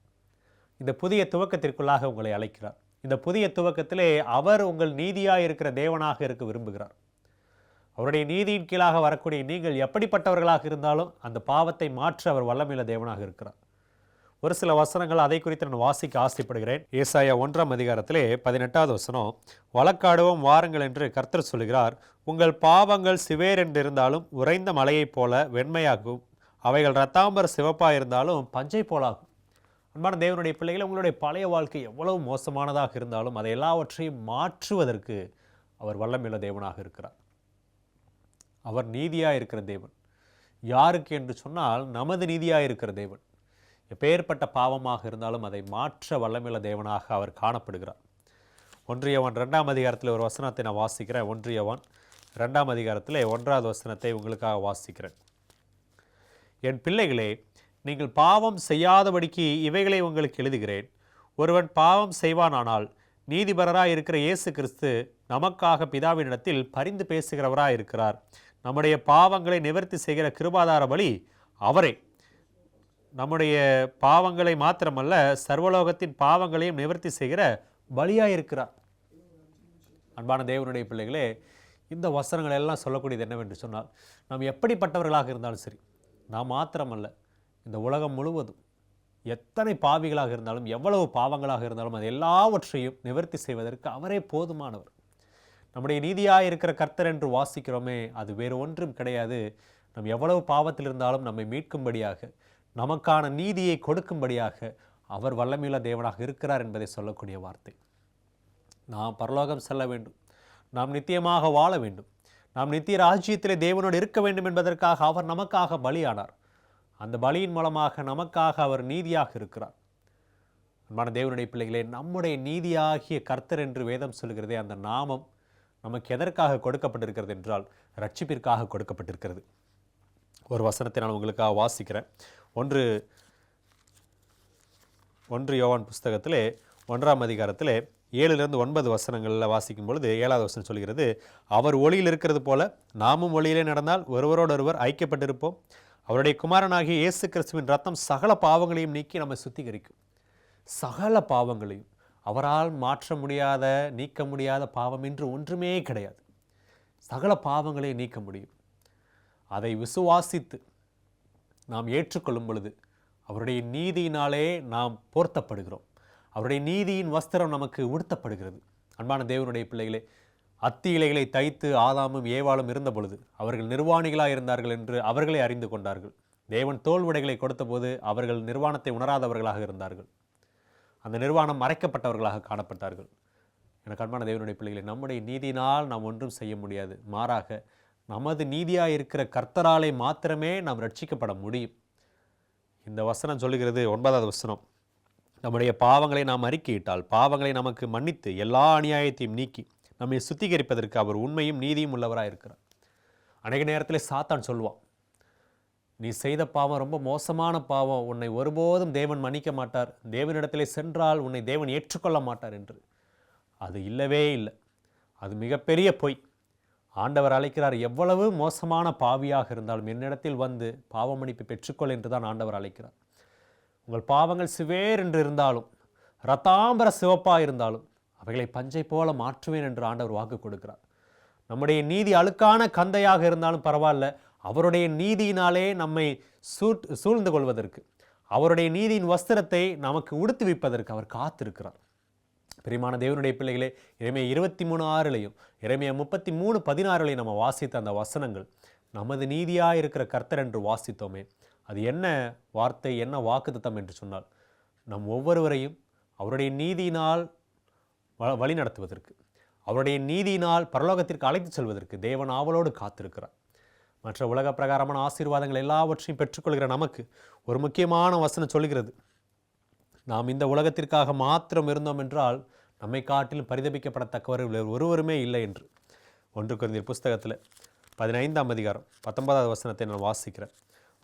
Speaker 3: இந்த புதிய துவக்கத்திற்குள்ளாக உங்களை அழைக்கிறார். இந்த புதிய துவக்கத்திலே அவர் உங்கள் நீதியாக இருக்கிற தேவனாக இருக்க விரும்புகிறார். அவருடைய நீதியின் கீழாக வரக்கூடிய நீங்கள் எப்படிப்பட்டவர்களாக இருந்தாலும் அந்த பாவத்தை மாற்ற அவர் வல்லமையுள்ள தேவனாக இருக்கிறார். ஒரு சில வசனங்கள் அதை குறித்து நான் வாசிக்க ஆசைப்படுகிறேன். ஏசாயா 1ஆம் அதிகாரத்திலே 18வது வசனம், வழக்காடுவோம் வாருங்கள் என்று கர்த்தர் சொல்கிறார். உங்கள் பாவங்கள் சிவேர் என்று இருந்தாலும் உறைந்த மலையைப் போல வெண்மையாகும், அவைகள் இரத்தாம்பர சிவப்பாக இருந்தாலும் பஞ்சை போலாகும். அன்பான தேவனுடைய பிள்ளைகளை, உங்களுடைய பழைய வாழ்க்கை எவ்வளவு மோசமானதாக இருந்தாலும் அதை எல்லாவற்றையும் மாற்றுவதற்கு அவர் வல்லமையுள்ள தேவனாக இருக்கிறார். அவர் நீதியாக இருக்கிற தேவன். யாருக்கு என்று சொன்னால் நமது நீதியாக இருக்கிற தேவன். எப்பேற்பட்ட பாவமாக இருந்தாலும் அதை மாற்ற வல்லமையுள்ள தேவனாக அவர் காணப்படுகிறார். 1 யோவான் 2ஆம் அதிகாரத்தில் ஒரு வசனத்தை நான் வாசிக்கிறேன். 1 யோவான் 2ஆம் அதிகாரத்தில் 1வது வசனத்தை உங்களுக்காக வாசிக்கிறேன். என் பிள்ளைகளே, நீங்கள் பாவம் செய்யாதபடிக்கு இவைகளை உங்களுக்கு எழுதுகிறேன். ஒருவன் பாவம் செய்வானானால் நீதிபரராக இருக்கிற இயேசு கிறிஸ்து நமக்காக பிதாவினிடத்தில் பரிந்து பேசுகிறவராக இருக்கிறார். நம்முடைய பாவங்களை நிவர்த்தி செய்கிற கிருபாதார பலி அவரே. நம்முடைய பாவங்களை மாத்திரமல்ல, சர்வலோகத்தின் பாவங்களையும் நிவர்த்தி செய்கிற பலியாக இருக்கிறார். அன்பான தேவனுடைய பிள்ளைகளே, இந்த வசனங்கள் எல்லாம் சொல்லக்கூடியது என்னவென்று சொன்னால், நாம் எப்படிப்பட்டவர்களாக இருந்தாலும் சரி, நாம் மாத்திரமல்ல, இந்த உலகம் முழுவதும் எத்தனை பாவிகளாக இருந்தாலும், எவ்வளவு பாவங்களாக இருந்தாலும், அது எல்லாவற்றையும் நிவர்த்தி செய்வதற்கு அவரே போதுமானவர். நம்முடைய நீதியாக இருக்கிற கர்த்தர் என்று வாசிக்கிறோமே, அது வேறு ஒன்றும் கிடையாது. நம் எவ்வளவு பாவத்தில் இருந்தாலும் நம்மை மீட்கும்படியாக, நமக்கான நீதியை கொடுக்கும்படியாக அவர் வல்லமையுள்ள தேவனாக இருக்கிறார் என்பதை சொல்லக்கூடிய வார்த்தை. நாம் பரலோகம் செல்ல வேண்டும், நாம் நித்தியமாக வாழ வேண்டும், நாம் நித்திய ராஜ்யத்திலே தேவனோடு இருக்க வேண்டும் என்பதற்காக அவர் நமக்காக பலியானார். அந்த பலியின் மூலமாக நமக்காக அவர் நீதியாக இருக்கிறார். அன்பான தேவனுடைய பிள்ளைகளே, நம்முடைய நீதியாகிய கர்த்தர் என்று வேதம் சொல்கிறதே, அந்த நாமம் நமக்கு எதற்காக கொடுக்கப்பட்டிருக்கிறது என்றால் ரட்சிப்பிற்காக கொடுக்கப்பட்டிருக்கிறது. ஒரு வசனத்தை நான் உங்களுக்காக வாசிக்கிறேன். 1 யோவான் புஸ்தகத்திலே 1ஆம் அதிகாரத்திலே 7-9 வசனங்களில் வாசிக்கும் பொழுது 7வது வசனம் சொல்கிறது, அவர் ஒளியில் இருக்கிறது போல நாமும் ஒளியிலே நடந்தால் ஒருவரோடொருவர் ஐக்கியப்பட்டிருப்போம். அவருடைய குமாரனாகிய இயேசு கிறிஸ்துவின் ரத்தம் சகல பாவங்களையும் நீக்கி நம்மை சுத்திகரிக்கும். சகல பாவங்களையும். அவரால் மாற்ற முடியாத, நீக்க முடியாத பாவம் என்று ஒன்றுமே கிடையாது. சகல பாவங்களையும் நீக்க முடியும். அதை விசுவாசித்து நாம் ஏற்றுக்கொள்ளும் பொழுது அவருடைய நீதியினாலே நாம் போர்த்தப்படுகிறோம். அவருடைய நீதியின் வஸ்திரம் நமக்கு உடுத்தப்படுகிறது. அன்பான தேவனுடைய பிள்ளைகளே, அத்தி இலைகளை தைத்து ஆதாமும் ஏவாளும் இருந்த பொழுது அவர்கள் நிர்வாணிகளாக இருந்தார்கள் என்று அவர்களே அறிந்து கொண்டார்கள். தேவன் தோல் உடைகளை கொடுத்த போது அவர்கள் நிர்வாணத்தை உணராதவர்களாக இருந்தார்கள். அந்த நிர்வாணம் மறைக்கப்பட்டவர்களாக காணப்பட்டார்கள். எனக்கு அன்பான தேவனுடைய பிள்ளைகளை, நம்முடைய நீதியினால் நாம் ஒன்றும் செய்ய முடியாது. மாறாக நமது நீதியாக இருக்கிற கர்த்தராலே மாத்திரமே நாம் ரட்சிக்கப்பட முடியும். இந்த வசனம் சொல்லுகிறது, 9வது வசனம், நம்முடைய பாவங்களை நாம் அறிக்கையிட்டால் பாவங்களை நமக்கு மன்னித்து எல்லா அநியாயத்தையும் நீக்கி நம்மை சுத்திகரிப்பதற்கு அவர் உண்மையும் நீதியும் உள்ளவராக இருக்கிறார். அநேக நேரத்தில் சாத்தான் சொல்வான், நீ செய்த பாவம் ரொம்ப மோசமான பாவம், உன்னை ஒருபோதும் தேவன் மன்னிக்க மாட்டார், தேவனிடத்திலே சென்றால் உன்னை தேவன் ஏற்றுக்கொள்ள மாட்டார் என்று. அது இல்லவே இல்லை. அது மிகப்பெரிய பொய். ஆண்டவர் அழைக்கிறார், எவ்வளவு மோசமான பாவியாக இருந்தாலும் என்னிடத்தில் வந்து பாவ மன்னிப்பு பெற்றுக்கொள் என்று தான் ஆண்டவர் அழைக்கிறார். உங்கள் பாவங்கள் சிவேர் என்று இருந்தாலும், இரத்தாம்பர சிவப்பாக இருந்தாலும் அவைகளை பஞ்சை போல மாற்றுவேன் என்று ஆண்டவர் வாக்கு கொடுக்கிறார். நம்முடைய நீதி அழுக்கான கந்தையாக இருந்தாலும் பரவாயில்ல, அவருடைய நீதியினாலே நம்மை சூழ்ந்து கொள்வதற்கு, அவருடைய நீதியின் வஸ்திரத்தை நமக்கு உடுத்துவிப்பதற்கு அவர் காத்திருக்கிறார். பிரியமான தேவனுடைய பிள்ளைகளே, எரேமியா 23:6 எரேமியா 33:16 நம்ம வாசித்த அந்த வசனங்கள் நமது நீதியாக இருக்கிற கர்த்தர் என்று வாசித்தோமே, அது என்ன வார்த்தை, என்ன வாக்குத்தத்தம் என்று சொன்னால், நம் ஒவ்வொருவரையும் அவருடைய நீதியினால் வழி நடத்துவதற்கு, அவருடைய நீதியினால் பரலோகத்திற்கு அழைத்து செல்வதற்கு தேவன் ஆவலோடு காத்திருக்கிறார். மற்ற உலக பிரகாரமான ஆசீர்வாதங்கள் எல்லாவற்றையும் பெற்றுக்கொள்கிற நமக்கு ஒரு முக்கியமான வசனம் சொல்கிறது, நாம் இந்த உலகத்திற்காக மாத்திரம் இருந்தோம் என்றால் நம்மை காட்டிலும் பரிதபிக்கப்படத்தக்கவர்கள் ஒருவருமே இல்லை என்று. 1 கொரிந்தியர் புஸ்தகத்தில் 15ஆம் அதிகாரம் 19வது வசனத்தை நான் வாசிக்கிறேன்.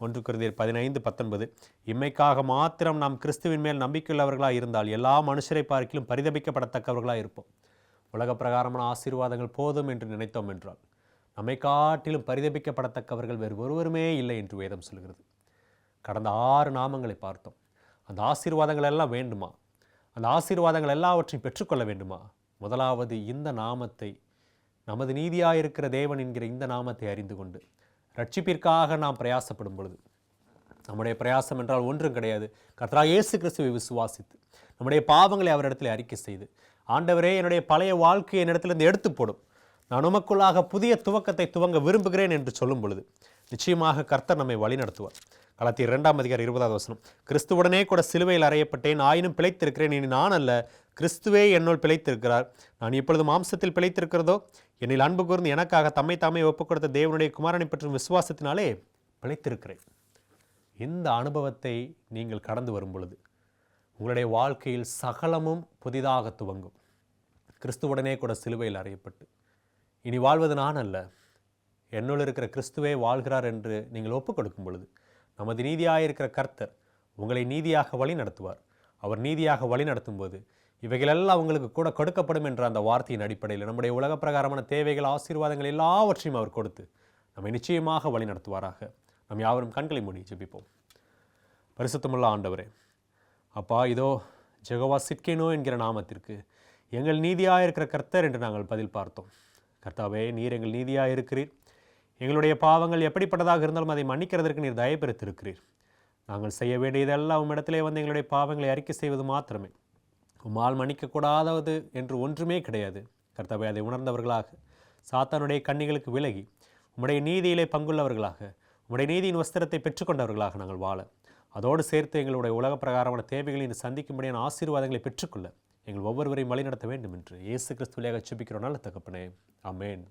Speaker 3: 1 கொரிந்தியர் 15:19, இம்மைக்காக மாத்திரம் நாம் கிறிஸ்துவின் மேல் நம்பிக்கையுள்ளவர்களாக இருந்தால் எல்லா மனுஷரை பார்க்கிலும் பரிதபிக்கப்படத்தக்கவர்களாக இருப்போம். உலக பிரகாரமான ஆசீர்வாதங்கள் போதும் என்று நினைத்தோம் என்றால் நம்மை காட்டிலும் பரிதபிக்கப்படத்தக்கவர்கள் வேறு ஒருவருமே இல்லை என்று வேதம் சொல்கிறது. கடந்த 6 நாமங்களை பார்த்தோம். அந்த ஆசீர்வாதங்கள் எல்லாம் வேண்டுமா? அந்த ஆசீர்வாதங்கள் எல்லாவற்றையும் பெற்றுக்கொள்ள வேண்டுமா? முதலாவது இந்த நாமத்தை நமது நீதியாயிருக்கிற தேவன் என்கிற இந்த நாமத்தை அறிந்து கொண்டு ரட்சிப்பிற்காக நாம் பிரயாசப்படும் பொழுது, நம்முடைய பிரயாசம் என்றால் ஒன்றும் கிடையாது, கர்த்தராகிய இயேசு கிறிஸ்துவை விசுவாசித்து நம்முடைய பாவங்களை அவரிடத்தில் அறிக்கை செய்து, ஆண்டவரே என்னுடைய பழைய வாழ்க்கையை என்னிடத்திலிருந்து எடுத்து போடும், நான் உமக்குள்ளாக புதிய துவக்கத்தை துவங்க விரும்புகிறேன் என்று சொல்லும் பொழுது நிச்சயமாக கர்த்தர் நம்மை வழிநடத்துவார். கலாத்தியர் 2:20 கிறிஸ்துவுடனே கூட சிலுவையில் அறையப்பட்டேன், ஆயினும் பிழைத்திருக்கிறேன், இனி நான் அல்ல, கிறிஸ்துவே என்னுள் பிழைத்திருக்கிறார். நான் இப்பொழுது மாம்சத்தில் பிழைத்திருக்கிறதோ, என்னில் அன்பு கூர்ந்து எனக்காக தம்மை தாமே ஒப்புக் கொடுத்த தேவனுடைய குமாரனை பற்றும் விசுவாசத்தினாலே பிழைத்திருக்கிறேன். இந்த அனுபவத்தை நீங்கள் கடந்து வரும் பொழுது உங்களுடைய வாழ்க்கையில் சகலமும் புதிதாக துவங்கும். கிறிஸ்துவுடனே கூட சிலுவையில் அறையப்பட்டு இனி வாழ்வது நான் அல்ல, என்னுள் இருக்கிற கிறிஸ்துவே வாழ்கிறார் என்று நீங்கள் ஒப்புக் கொடுக்கும் பொழுது நமது நீதியாயிருக்கிற கர்த்தர் உங்களை நீதியாக வழி நடத்துவார். அவர் நீதியாக வழி நடத்தும் போது இவைகளெல்லாம் உங்களுக்கு கூட கொடுக்கப்படும் என்ற அந்த வார்த்தையின் அடிப்படையில் நம்முடைய உலக பிரகாரமான தேவைகள், ஆசீர்வாதங்கள் எல்லாவற்றையும் அவர் கொடுத்து நம்மை நிச்சயமாக வழி நடத்துவாராக. நம் யாவரும் கண்களை மூடி ஜெபிப்போம். பரிசுத்தமுள்ள ஆண்டவரே, அப்பா, இதோ ஜெகோவா சிட்கேனோ என்கிற நாமத்திற்கு எங்கள் நீதியாயிருக்கிற கர்த்தர் என்று நாங்கள் பதில் பார்த்தோம். கர்த்தாவே, நீர் எங்கள் நீதியாயிருக்கிறீர். எங்களுடைய பாவங்கள் எப்படிப்பட்டதாக இருந்தாலும் அதை மன்னிக்கிறதற்கு நீர் தயப்பெருத்திருக்கிறீர். நாங்கள் செய்ய வேண்டியதெல்லாம் உம்மிடத்திலே வந்து எங்களுடைய பாவங்களை அறிக்கை செய்வது மாத்திரமே. உம்மால் மன்னிக்கக்கூடாதது என்று ஒன்றுமே கிடையாது. கர்த்தாவே, அதை உணர்ந்தவர்களாக, சாத்தானுடைய கண்ணிகளுக்கு விலகி உம்முடைய நீதியிலே பங்குள்ளவர்களாக, உம்முடைய நீதியின் வஸ்திரத்தை பெற்றுக்கொண்டவர்களாக நாங்கள் வாழ, அதோடு சேர்த்து எங்களுடைய உலக பிரகாரமான தேவைகளை சந்திக்கும்படியான ஆசீர்வாதங்களை பெற்றுக்கொள்ள எங்கள் ஒவ்வொருவரையும் வழிநடத்த வேண்டும் என்று இயேசு கிறிஸ்துவிலே ஜெபிக்கிறோம் நல்ல தகப்பனே. ஆமென்.